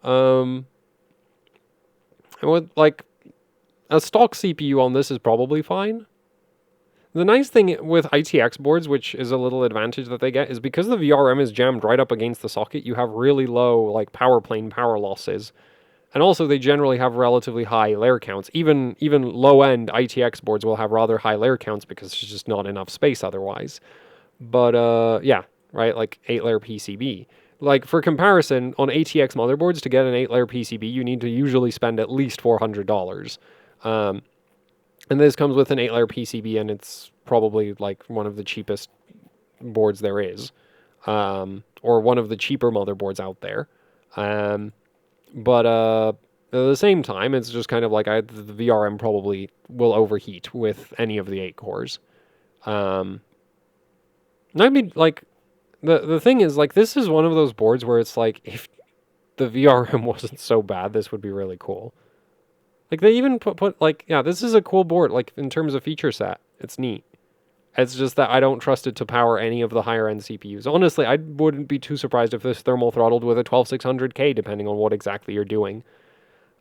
Speaker 1: And with, like, a stock CPU on this is probably fine. The nice thing with ITX boards, which is a little advantage that they get, is because the VRM is jammed right up against the socket, you have really low like power plane power losses. And also they generally have relatively high layer counts. Even low-end ITX boards will have rather high layer counts because there's just not enough space otherwise. But yeah, right, like 8-layer PCB. Like for comparison, on ATX motherboards to get an 8-layer PCB, you need to usually spend at least $400. And this comes with an 8-layer PCB, and it's probably like one of the cheapest boards there is, or one of the cheaper motherboards out there. But at the same time, it's just kind of like the VRM probably will overheat with any of the 8 cores. I mean, like, the thing is, like, this is one of those boards where it's like, if the VRM wasn't so bad, this would be really cool. Like, they even put like, yeah, this is a cool board, like, in terms of feature set. It's neat. It's just that I don't trust it to power any of the higher-end CPUs. Honestly, I wouldn't be too surprised if this thermal throttled with a 12600K, depending on what exactly you're doing.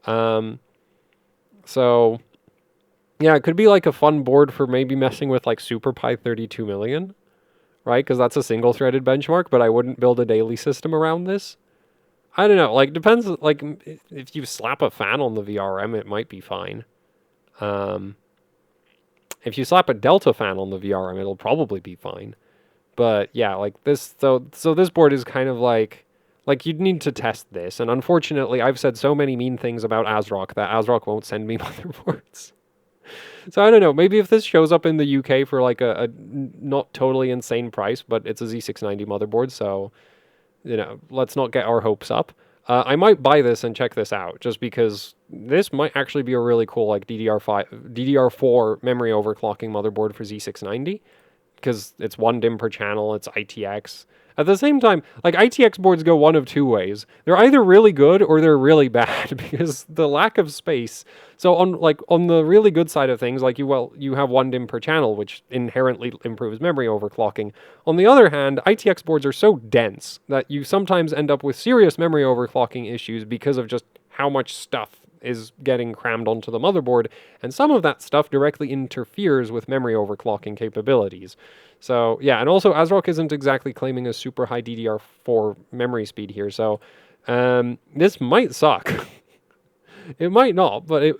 Speaker 1: So, yeah, it could be like a fun board for maybe messing with like SuperPi 32 million, right? Because that's a single-threaded benchmark, but I wouldn't build a daily system around this. I don't know, like, depends, like, if you slap a fan on the VRM, it might be fine. If you slap a Delta fan on the VRM, it'll probably be fine. But yeah, like this, so this board is kind of like you'd need to test this. And unfortunately, I've said so many mean things about Asrock that Asrock won't send me motherboards. So I don't know, maybe if this shows up in the UK for like a not totally insane price, but it's a Z690 motherboard, so, you know, let's not get our hopes up. I might buy this and check this out, just because this might actually be a really cool like DDR4 memory overclocking motherboard for Z690, because it's 1 DIMM per channel, it's ITX. At the same time, like, ITX boards go one of two ways. They're either really good or they're really bad, because the lack of space. So on the really good side of things, like, you have 1 DIMM per channel, which inherently improves memory overclocking. On the other hand, ITX boards are so dense that you sometimes end up with serious memory overclocking issues because of just how much stuff is getting crammed onto the motherboard, and some of that stuff directly interferes with memory overclocking capabilities. So yeah, and also Asrock isn't exactly claiming a super high DDR4 memory speed here, so this might suck. It might not, but it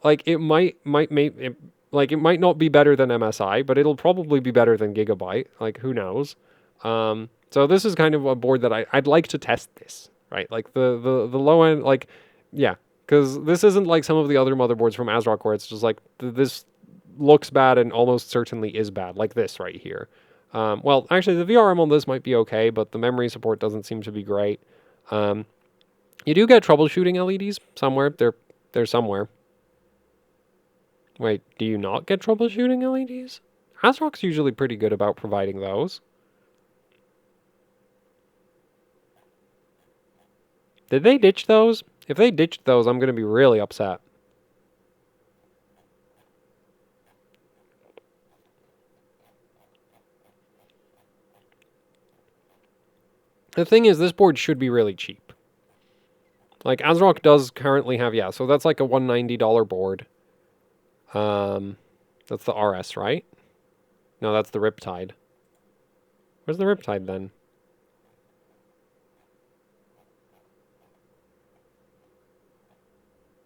Speaker 1: it might not be better than MSI, but it'll probably be better than Gigabyte. Like, who knows? So this is kind of a board that I'd like to test this, right? Like the low end, like, yeah, because this isn't like some of the other motherboards from Asrock where it's just like this looks bad and almost certainly is bad, like this right here. Well, actually, the VRM on this might be okay, but the memory support doesn't seem to be great. You do get troubleshooting LEDs somewhere. They're somewhere. Wait, do you not get troubleshooting LEDs? Asrock's usually pretty good about providing those. Did they ditch those? If they ditched those, I'm going to be really upset. The thing is, this board should be really cheap. Like, Asrock does currently have, yeah, so that's like a $190 board. That's the RS, right? No, that's the Riptide. Where's the Riptide then?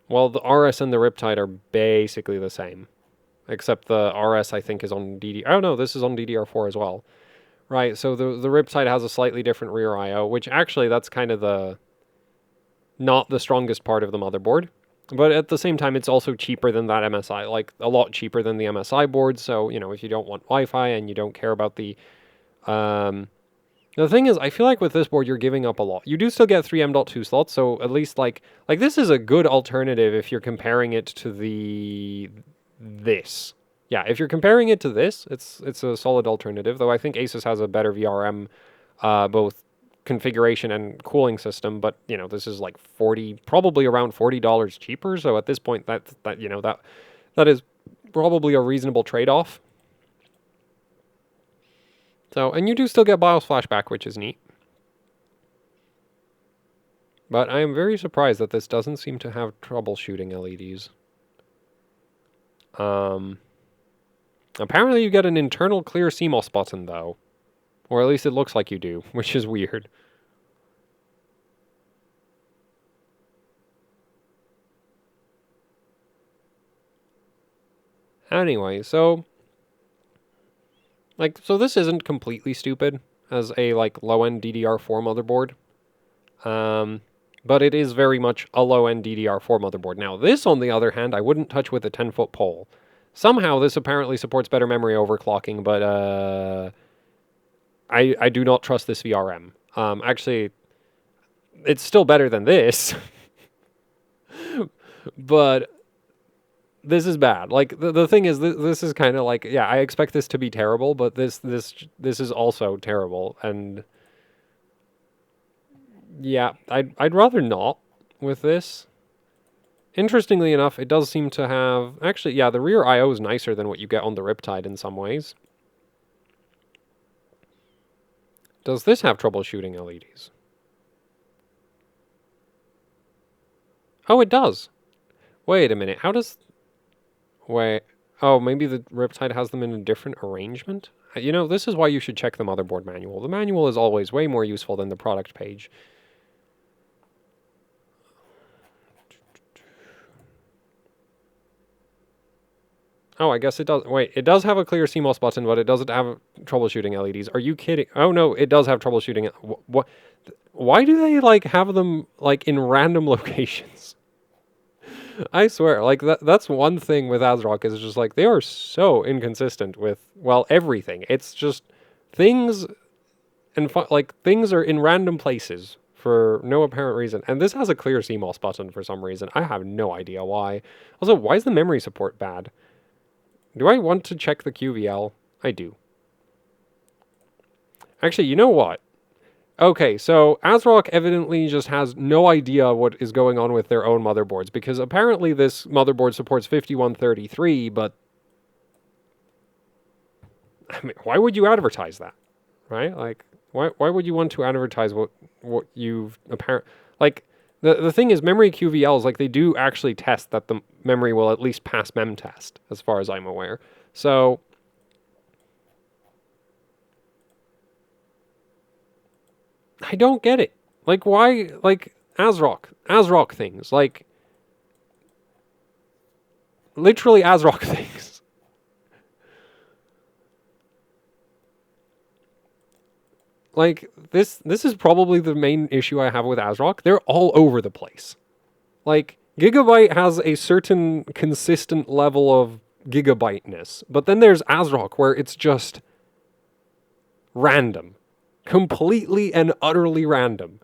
Speaker 1: Well, the RS and the Riptide are basically the same. Except the RS, I think, is on DDR... Oh, no, this is on DDR4 as well. Right, so the Riptide has a slightly different rear I/O, which actually, that's kind of the... not the strongest part of the motherboard. But at the same time, it's also cheaper than that MSI, like, a lot cheaper than the MSI board. So, you know, if you don't want Wi-Fi and you don't care about the... The thing is, I feel like with this board, you're giving up a lot. You do still get 3 M.2 slots, so at least, like this is a good alternative if you're comparing it to this. Yeah, if you're comparing it to this, it's a solid alternative, though I think Asus has a better VRM, both configuration and cooling system, but, you know, this is like probably around $40 cheaper, so at this point, that is probably a reasonable trade-off. So, and you do still get BIOS flashback, which is neat. But I am very surprised that this doesn't seem to have troubleshooting LEDs. Apparently you get an internal clear CMOS button, though. Or at least it looks like you do, which is weird. Anyway, so this isn't completely stupid as a, low-end DDR4 motherboard. But it is very much a low-end DDR4 motherboard. Now, this, on the other hand, I wouldn't touch with a 10-foot pole. Somehow, this apparently supports better memory overclocking, but, I do not trust this VRM. Actually, it's still better than this. But this is bad. Like, the thing is, this is kind of like, yeah, I expect this to be terrible, but this is also terrible, and yeah, I'd rather not with this. Interestingly enough, it does seem to have, actually, yeah, the rear I/O is nicer than what you get on the Riptide in some ways. Does this have troubleshooting LEDs? Oh, it does. Wait a minute, how does... Wait, oh, maybe the Riptide has them in a different arrangement? You know, this is why you should check the motherboard manual. The manual is always way more useful than the product page. Oh, I guess it does. Wait, it does have a clear CMOS button, but it doesn't have troubleshooting LEDs. Are you kidding? Oh, no, it does have troubleshooting. What? Why do they, have them, in random locations? I swear, that's one thing with Asrock, is just, they are so inconsistent with, well, everything. It's just things, and, things are in random places for no apparent reason. And this has a clear CMOS button for some reason. I have no idea why. Also, why is the memory support bad? Do I want to check the QVL? I do. Actually, you know what? Okay, so Asrock evidently just has no idea what is going on with their own motherboards, because apparently this motherboard supports 5133, but... I mean, why would you advertise that? Right? Why would you want to advertise what you've apparently... The thing is, memory QVLs, they do actually test that the memory will at least pass mem test, as far as I'm aware. So, I don't get it. Why, Asrock things, literally Asrock things. This is probably the main issue I have with Asrock. They're all over the place. Gigabyte has a certain consistent level of Gigabyte-ness, but then there's Asrock, where it's just random. Completely and utterly random.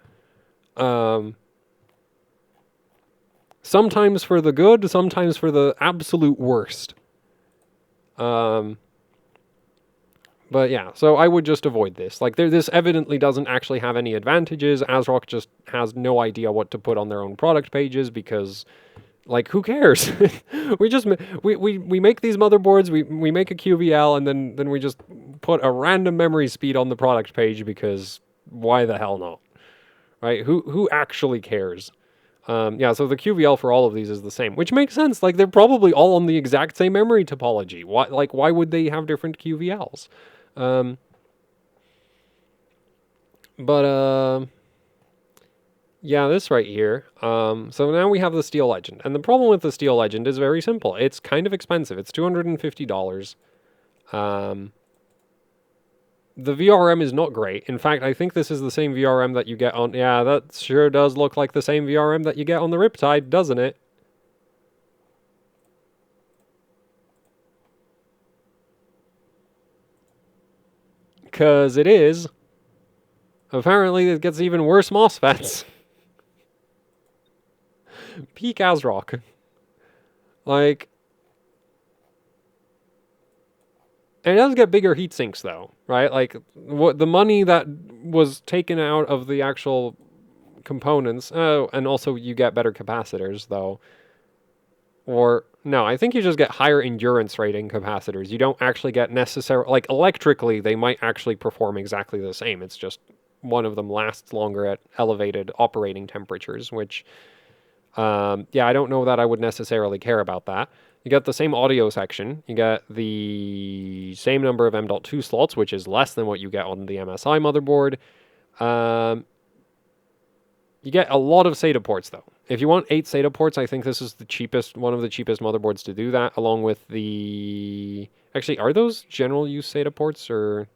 Speaker 1: Sometimes for the good, sometimes for the absolute worst. But yeah, so I would just avoid this. This evidently doesn't actually have any advantages. Asrock just has no idea what to put on their own product pages because, who cares? we make these motherboards, we make a QVL, and then we just put a random memory speed on the product page because why the hell not? Right? Who actually cares? Yeah, so the QVL for all of these is the same, which makes sense. They're probably all on the exact same memory topology. Why would they have different QVLs? Yeah, this right here. So now we have the Steel Legend. And the problem with the Steel Legend is very simple. It's kind of expensive. It's $250. The VRM is not great. In fact, I think this is the same VRM that you get on... Yeah, that sure does look like the same VRM that you get on the Riptide, doesn't it? Because it is. Apparently, it gets even worse MOSFETs. Peak Asrock. It does get bigger heat sinks, though, right? What the money that was taken out of the actual components... Oh, and also you get better capacitors, though. Or... No, I think you just get higher endurance rating capacitors. You don't actually get necessarily... electrically, they might actually perform exactly the same. It's just one of them lasts longer at elevated operating temperatures, which Yeah, I don't know that I would necessarily care about that. You get the same audio section. You get the same number of M.2 slots, which is less than what you get on the MSI motherboard. You get a lot of SATA ports, though. If you want 8 SATA ports, I think this is the cheapest, one of the cheapest motherboards to do that, along with the... Actually, are those general use SATA ports, or...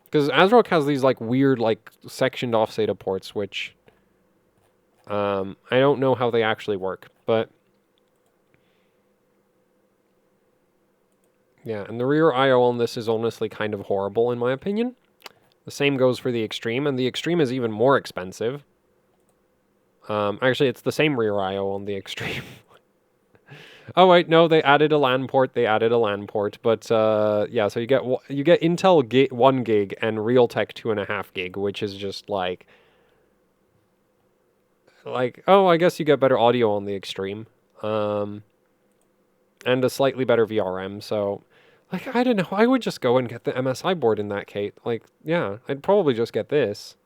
Speaker 1: Because Asrock has these, like, weird, like, sectioned off SATA ports, which... I don't know how they actually work, but... Yeah, and the rear I/O on this is honestly kind of horrible, in my opinion. The same goes for the Extreme, and the Extreme is even more expensive. Actually, it's the same rear I/O on the Extreme. Oh wait, no, they added a LAN port. They added a LAN port, but yeah. So you get Intel 1 gig and Realtek 2.5 gig, which is just like oh, I guess you get better audio on the Extreme, and a slightly better VRM. So, like, I don't know. I would just go and get the MSI board in that case. Like, yeah, I'd probably just get this.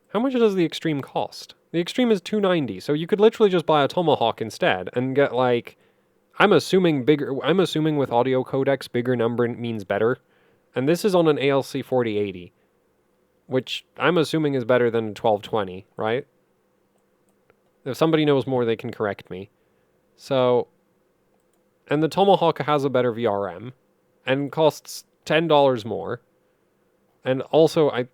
Speaker 1: How much does the Extreme cost? The Extreme is $290, so you could literally just buy a Tomahawk instead and get, like, I'm assuming with audio codecs, bigger number means better. And this is on an ALC 4080, which I'm assuming is better than 1220, right? If somebody knows more, they can correct me. So, and the Tomahawk has a better VRM and costs $10 more. And also, I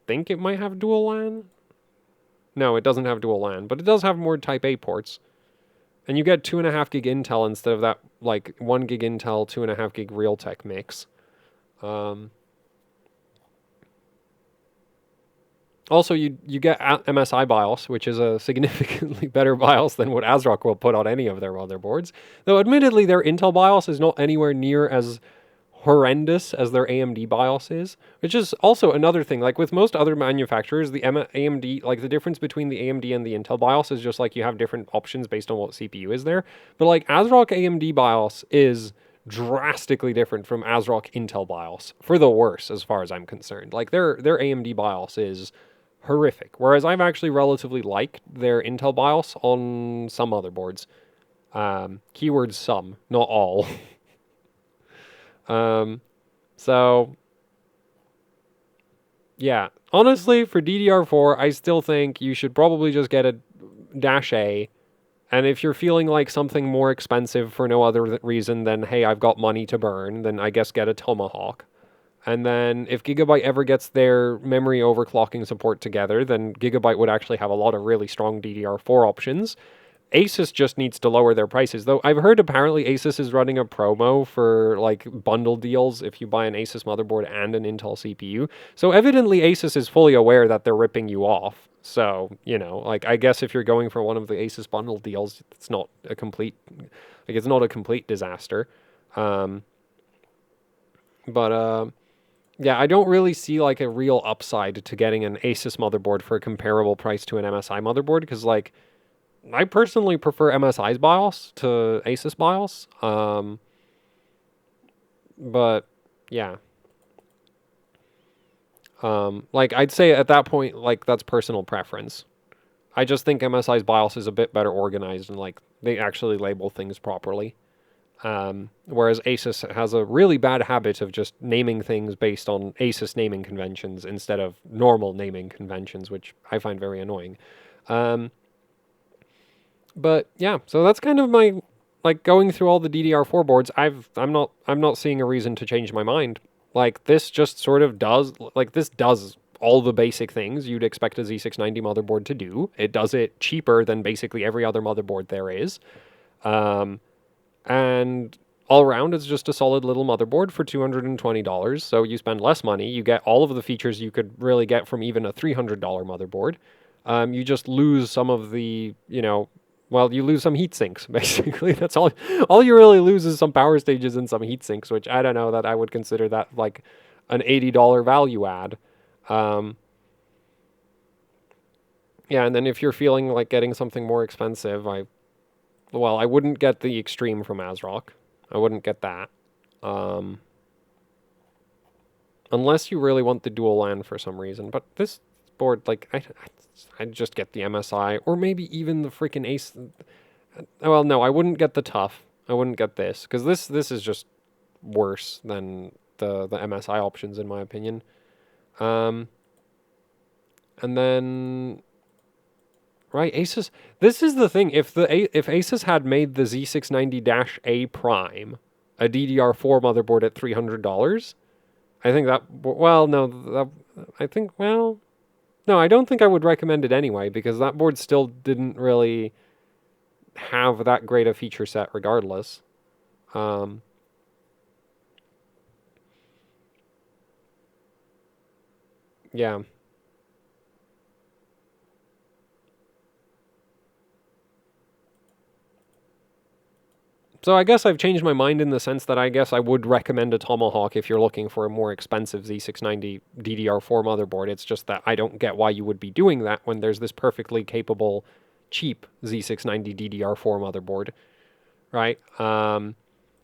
Speaker 1: think it might have dual LAN. No, it doesn't have dual LAN, but it does have more Type A ports. And you get 2.5 gig Intel instead of that, like, 1 gig Intel, 2.5 gig Realtek mix. Also, you get MSI BIOS, which is a significantly better BIOS than what Asrock will put on any of their motherboards. Though, admittedly, their Intel BIOS is not anywhere near as horrendous as their AMD BIOS is, which is also another thing. Like, with most other manufacturers, the AMD, like, the difference between the AMD and the Intel BIOS is just, like, you have different options based on what CPU is there. But, like, Asrock AMD BIOS is drastically different from Asrock Intel BIOS, for the worse, as far as I'm concerned. Like, their AMD BIOS is horrific, whereas I've actually relatively liked their Intel BIOS on some motherboards. Keyword some, not all. So, yeah. Honestly, for DDR4, I still think you should probably just get a Dash A. And if you're feeling like something more expensive for no other reason than, hey, I've got money to burn, then I guess get a Tomahawk. And then if Gigabyte ever gets their memory overclocking support together, then Gigabyte would actually have a lot of really strong DDR4 options. Asus just needs to lower their prices, though I've heard apparently Asus is running a promo for, like, bundle deals if you buy an Asus motherboard and an Intel CPU. So evidently Asus is fully aware that they're ripping you off. So, you know, like, I guess if you're going for one of the Asus bundle deals, it's not a complete disaster. Yeah, I don't really see, like, a real upside to getting an Asus motherboard for a comparable price to an MSI motherboard, because, like, I personally prefer MSI's BIOS to Asus BIOS. But yeah. Like, I'd say at that point, like, that's personal preference. I just think MSI's BIOS is a bit better organized and, like, they actually label things properly. Whereas Asus has a really bad habit of just naming things based on Asus naming conventions instead of normal naming conventions, which I find very annoying. But yeah, so that's kind of my, like, going through all the DDR4 boards. I'm not seeing a reason to change my mind. Like, this just sort of does, like, this does all the basic things you'd expect a Z690 motherboard to do. It does it cheaper than basically every other motherboard there is. And all around, it's just a solid little motherboard for $220. So you spend less money, you get all of the features you could really get from even a $300 motherboard. You just lose some of the, well, you lose some heat sinks, basically. That's all. All you really lose is some power stages and some heat sinks, which I don't know that I would consider that like an $80 value add. Yeah, and then if you're feeling like getting something more expensive, I wouldn't get the Extreme from Asrock. I wouldn't get that. Unless you really want the dual LAN for some reason. But this board, like, I'd just get the MSI, or maybe even the freaking Ace. Well, no, I wouldn't get the Tough. I wouldn't get this, because this is just worse than the MSI options, in my opinion. And then, right, Asus. This is the thing. If Asus had made the Z690-A Prime a DDR4 motherboard at $300, I think that. Well, no, I think. Well, no, I don't think I would recommend it anyway, because that board still didn't really have that great a feature set, regardless. Yeah. So I guess I've changed my mind in the sense that I guess I would recommend a Tomahawk if you're looking for a more expensive Z690 DDR4 motherboard. It's just that I don't get why you would be doing that when there's this perfectly capable, cheap Z690 DDR4 motherboard, right? And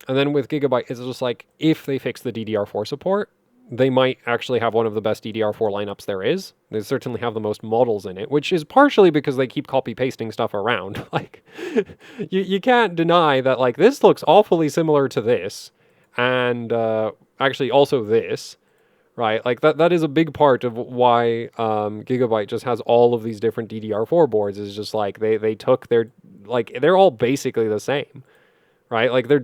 Speaker 1: then with Gigabyte, it's just like, if they fix the DDR4 support, they might actually have one of the best DDR4 lineups there is. They certainly have the most models in it, which is partially because they keep copy-pasting stuff around. Like, you can't deny that, like, this looks awfully similar to this, and actually also this, right? Like, that is a big part of why Gigabyte just has all of these different DDR4 boards, is just like, they took their, like, they're all basically the same. Right, like they're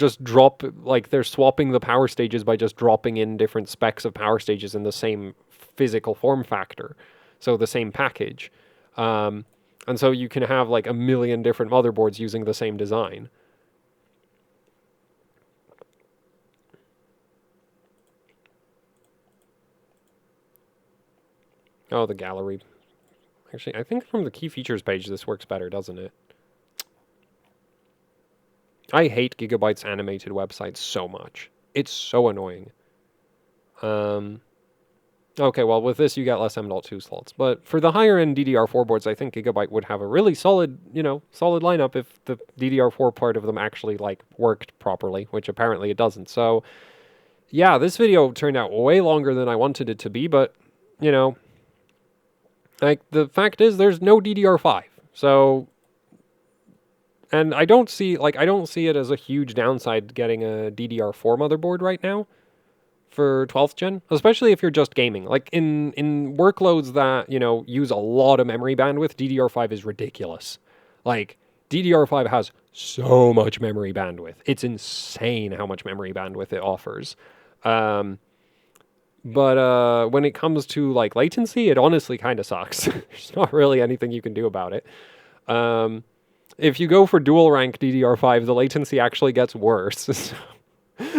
Speaker 1: swapping the power stages by just dropping in different specs of power stages in the same physical form factor, so the same package, and so you can have like a million different motherboards using the same design. Oh, the gallery. Actually, I think from the key features page this works better, doesn't it? I hate Gigabyte's animated website so much. It's so annoying. Okay, well, with this you get less M.2 slots. But for the higher-end DDR4 boards, I think Gigabyte would have a really solid, solid lineup if the DDR4 part of them actually, like, worked properly, which apparently it doesn't. So, yeah, this video turned out way longer than I wanted it to be, but, like, the fact is there's no DDR5. So, and I don't see it as a huge downside getting a DDR4 motherboard right now for 12th gen, especially if you're just gaming. Like in workloads that, use a lot of memory bandwidth, DDR5 is ridiculous. Like DDR5 has so much memory bandwidth. It's insane how much memory bandwidth it offers. But when it comes to like latency, it honestly kind of sucks. There's not really anything you can do about it. If you go for dual rank DDR5, the latency actually gets worse.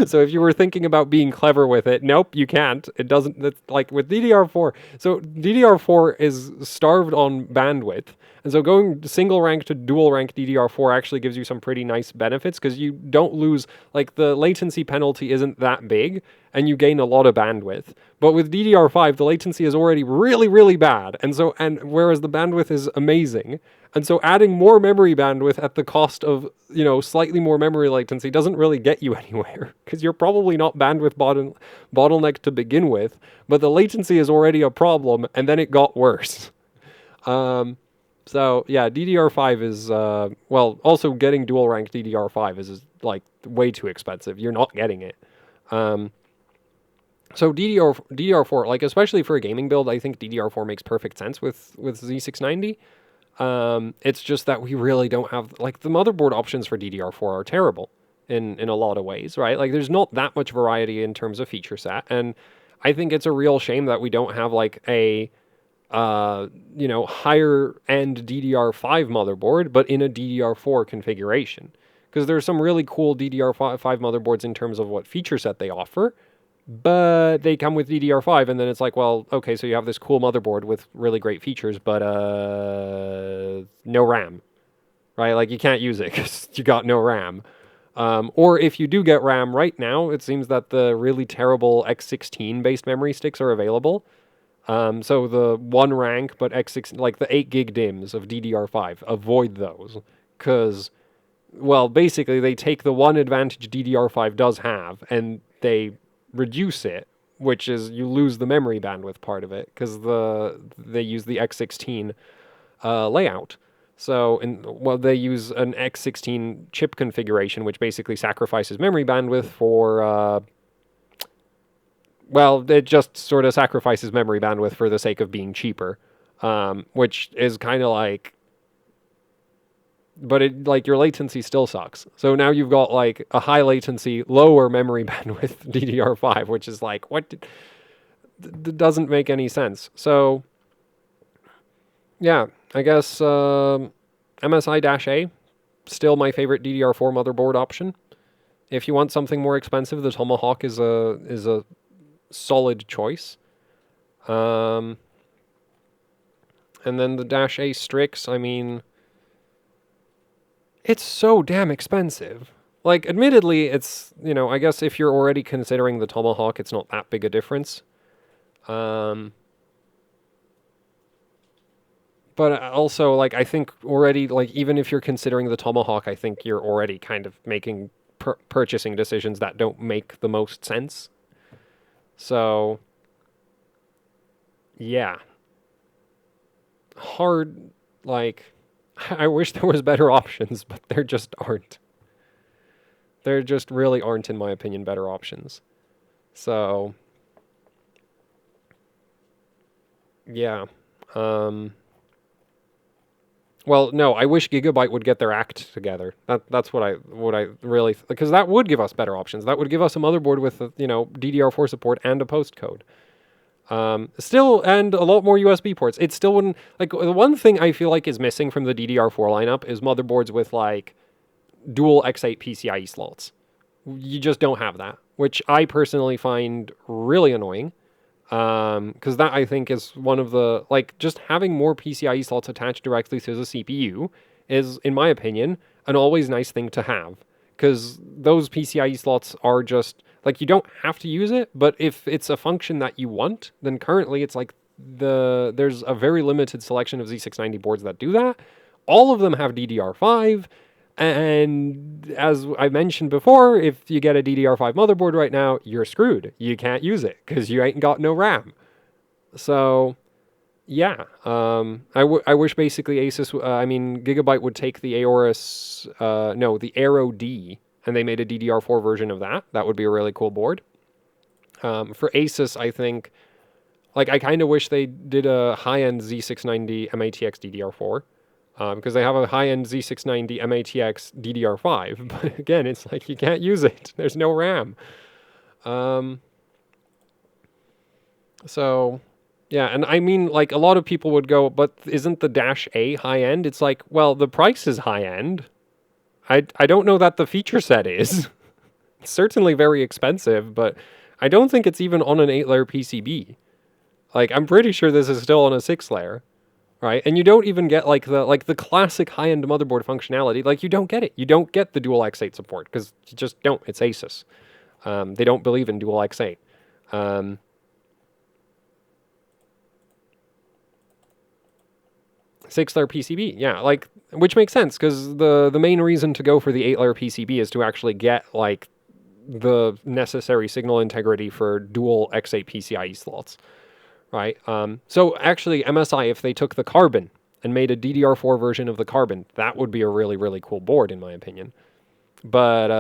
Speaker 1: So if you were thinking about being clever with it, nope, you can't. It doesn't, it's like with DDR4. So DDR4 is starved on bandwidth. And so going single rank to dual rank DDR4 actually gives you some pretty nice benefits because you don't lose, like the latency penalty isn't that big and you gain a lot of bandwidth. But with DDR5, the latency is already really, really bad. And whereas the bandwidth is amazing. And so adding more memory bandwidth at the cost of, slightly more memory latency doesn't really get you anywhere because you're probably not bandwidth bottlenecked to begin with, but the latency is already a problem and then it got worse. So yeah, DDR5 is, also getting dual rank DDR5 is like way too expensive. You're not getting it. So DDR4, like especially for a gaming build, I think DDR4 makes perfect sense with Z690. It's just that we really don't have, like, the motherboard options for DDR4 are terrible in a lot of ways, right? Like, there's not that much variety in terms of feature set, and I think it's a real shame that we don't have, like, a, higher-end DDR5 motherboard, but in a DDR4 configuration. Because there's some really cool DDR5 motherboards in terms of what feature set they offer, but they come with DDR5, and then it's like, well, okay, so you have this cool motherboard with really great features, but no RAM, right? Like, you can't use it because you got no RAM. Or if you do get RAM right now, it seems that the really terrible X16-based memory sticks are available. So the 1 rank, but X6, like the 8 gig DIMMs of DDR5, avoid those, because, well, basically they take the one advantage DDR5 does have, and they reduce it, which is you lose the memory bandwidth part of it because they use the X16 layout. So, they use an X16 chip configuration, which basically sacrifices memory bandwidth for, it just sort of sacrifices memory bandwidth for the sake of being cheaper, which is kind of like, but your latency still sucks. So now you've got like a high latency, lower memory bandwidth DDR5, which is like, doesn't make any sense. So, yeah, I guess MSI-A, still my favorite DDR4 motherboard option. If you want something more expensive, the Tomahawk is a solid choice. And then the -A Strix, I mean, it's so damn expensive. Like, admittedly, it's, I guess if you're already considering the Tomahawk, it's not that big a difference. But also, like, I think already, like, even if you're considering the Tomahawk, I think you're already kind of making purchasing decisions that don't make the most sense. So, yeah. Hard, like, I wish there was better options, but there just aren't. There just really aren't, in my opinion, better options. So, yeah. Well, no, I wish Gigabyte would get their act together. That's what I really, because that would give us better options. That would give us a motherboard with, DDR4 support and a postcode. Still, and a lot more USB ports. It still wouldn't, like, the one thing I feel like is missing from the DDR4 lineup is motherboards with, like, dual X8 PCIe slots. You just don't have that, which I personally find really annoying. Because that, I think, is one of the, like, just having more PCIe slots attached directly to the CPU is, in my opinion, an always nice thing to have. Because those PCIe slots are just, like, you don't have to use it, but if it's a function that you want, then currently it's like there's a very limited selection of Z690 boards that do that. All of them have DDR5, and as I mentioned before, if you get a DDR5 motherboard right now, you're screwed. You can't use it because you ain't got no RAM. So, yeah. I wish basically Gigabyte would take the the Aero D, and they made a DDR4 version of that. That would be a really cool board. For Asus, I think, like, I kind of wish they did a high-end Z690 MATX DDR4. Because they have a high-end Z690 MATX DDR5, but again, it's like you can't use it. There's no RAM. So, yeah, and I mean, like, a lot of people would go, but isn't the -A high-end? It's like, well, the price is high-end. I don't know that the feature set is. It's certainly very expensive, but I don't think it's even on an 8-layer PCB. Like, I'm pretty sure this is still on a 6-layer. Right, and you don't even get the classic high-end motherboard functionality. Like, you don't get it. You don't get the dual X8 support because you just don't. It's Asus. They don't believe in dual X8. 6-layer PCB, yeah, like, which makes sense because the main reason to go for the 8-layer PCB is to actually get, like, the necessary signal integrity for dual X8 PCIe slots. Right. So actually, MSI, if they took the Carbon and made a DDR4 version of the Carbon, that would be a really, really cool board, in my opinion. But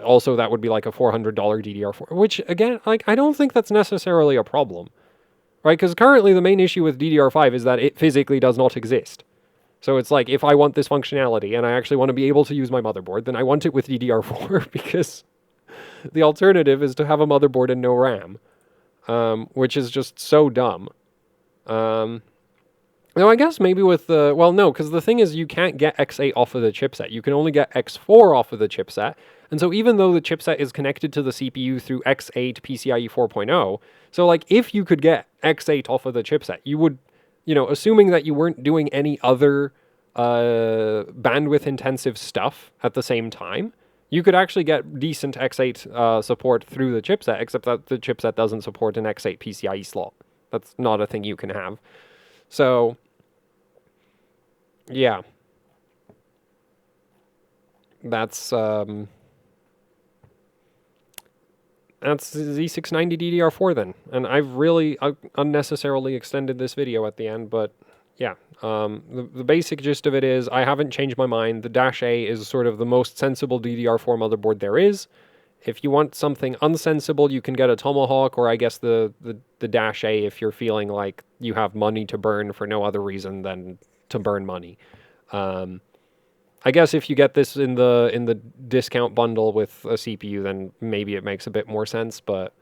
Speaker 1: also, that would be like a $400 DDR4, which, again, like, I don't think that's necessarily a problem. Right? Because currently, the main issue with DDR5 is that it physically does not exist. So it's like, if I want this functionality and I actually want to be able to use my motherboard, then I want it with DDR4 because the alternative is to have a motherboard and no RAM. Which is just so dumb. No, I guess maybe with the... Well, no, because the thing is you can't get X8 off of the chipset. You can only get X4 off of the chipset. And so even though the chipset is connected to the CPU through X8 PCIe 4.0, so, like, if you could get X8 off of the chipset, you would, assuming that you weren't doing any other bandwidth-intensive stuff at the same time, you could actually get decent X8 support through the chipset, except that the chipset doesn't support an X8 PCIe slot. That's not a thing you can have. So, yeah. That's Z690 DDR4 then. And I've really unnecessarily extended this video at the end, but yeah, the basic gist of it is I haven't changed my mind. The Dash A is sort of the most sensible DDR4 motherboard there is. If you want something unsensible, you can get a Tomahawk, or I guess the Dash A if you're feeling like you have money to burn for no other reason than to burn money. I guess if you get this in the discount bundle with a CPU, then maybe it makes a bit more sense, but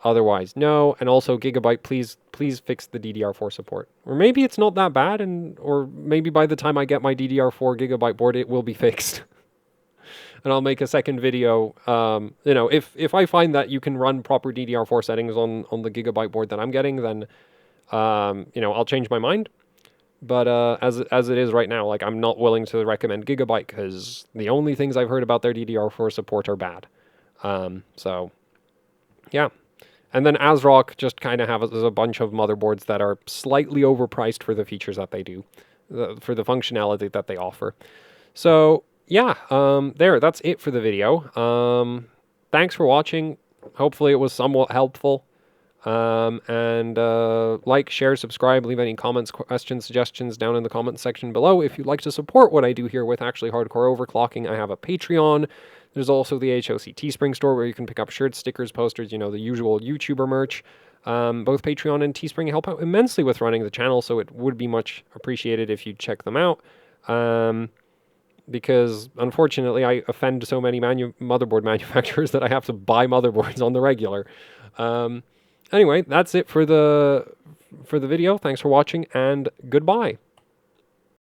Speaker 1: otherwise, no. And also, Gigabyte, please fix the DDR4 support. Or maybe it's not that bad, or maybe by the time I get my DDR4 Gigabyte board, it will be fixed. And I'll make a second video. You know, if I find that you can run proper DDR4 settings on the Gigabyte board that I'm getting, then you know, I'll change my mind. But as it is right now, like, I'm not willing to recommend Gigabyte because the only things I've heard about their DDR4 support are bad. So yeah. And then Asrock just kind of has a bunch of motherboards that are slightly overpriced for the features that they do, for the functionality that they offer. So yeah, that's it for the video. Thanks for watching. Hopefully it was somewhat helpful. And like, share, subscribe, leave any comments, questions, suggestions down in the comments section below. If you'd like to support what I do here with actually hardcore overclocking, I have a Patreon. There's also the HOC Teespring store where you can pick up shirts, stickers, posters, you know, the usual YouTuber merch. Both Patreon and Teespring help out immensely with running the channel, so it would be much appreciated if you check them out. Because unfortunately I offend so many motherboard manufacturers that I have to buy motherboards on the regular. Anyway, that's it for the video. Thanks for watching, and goodbye.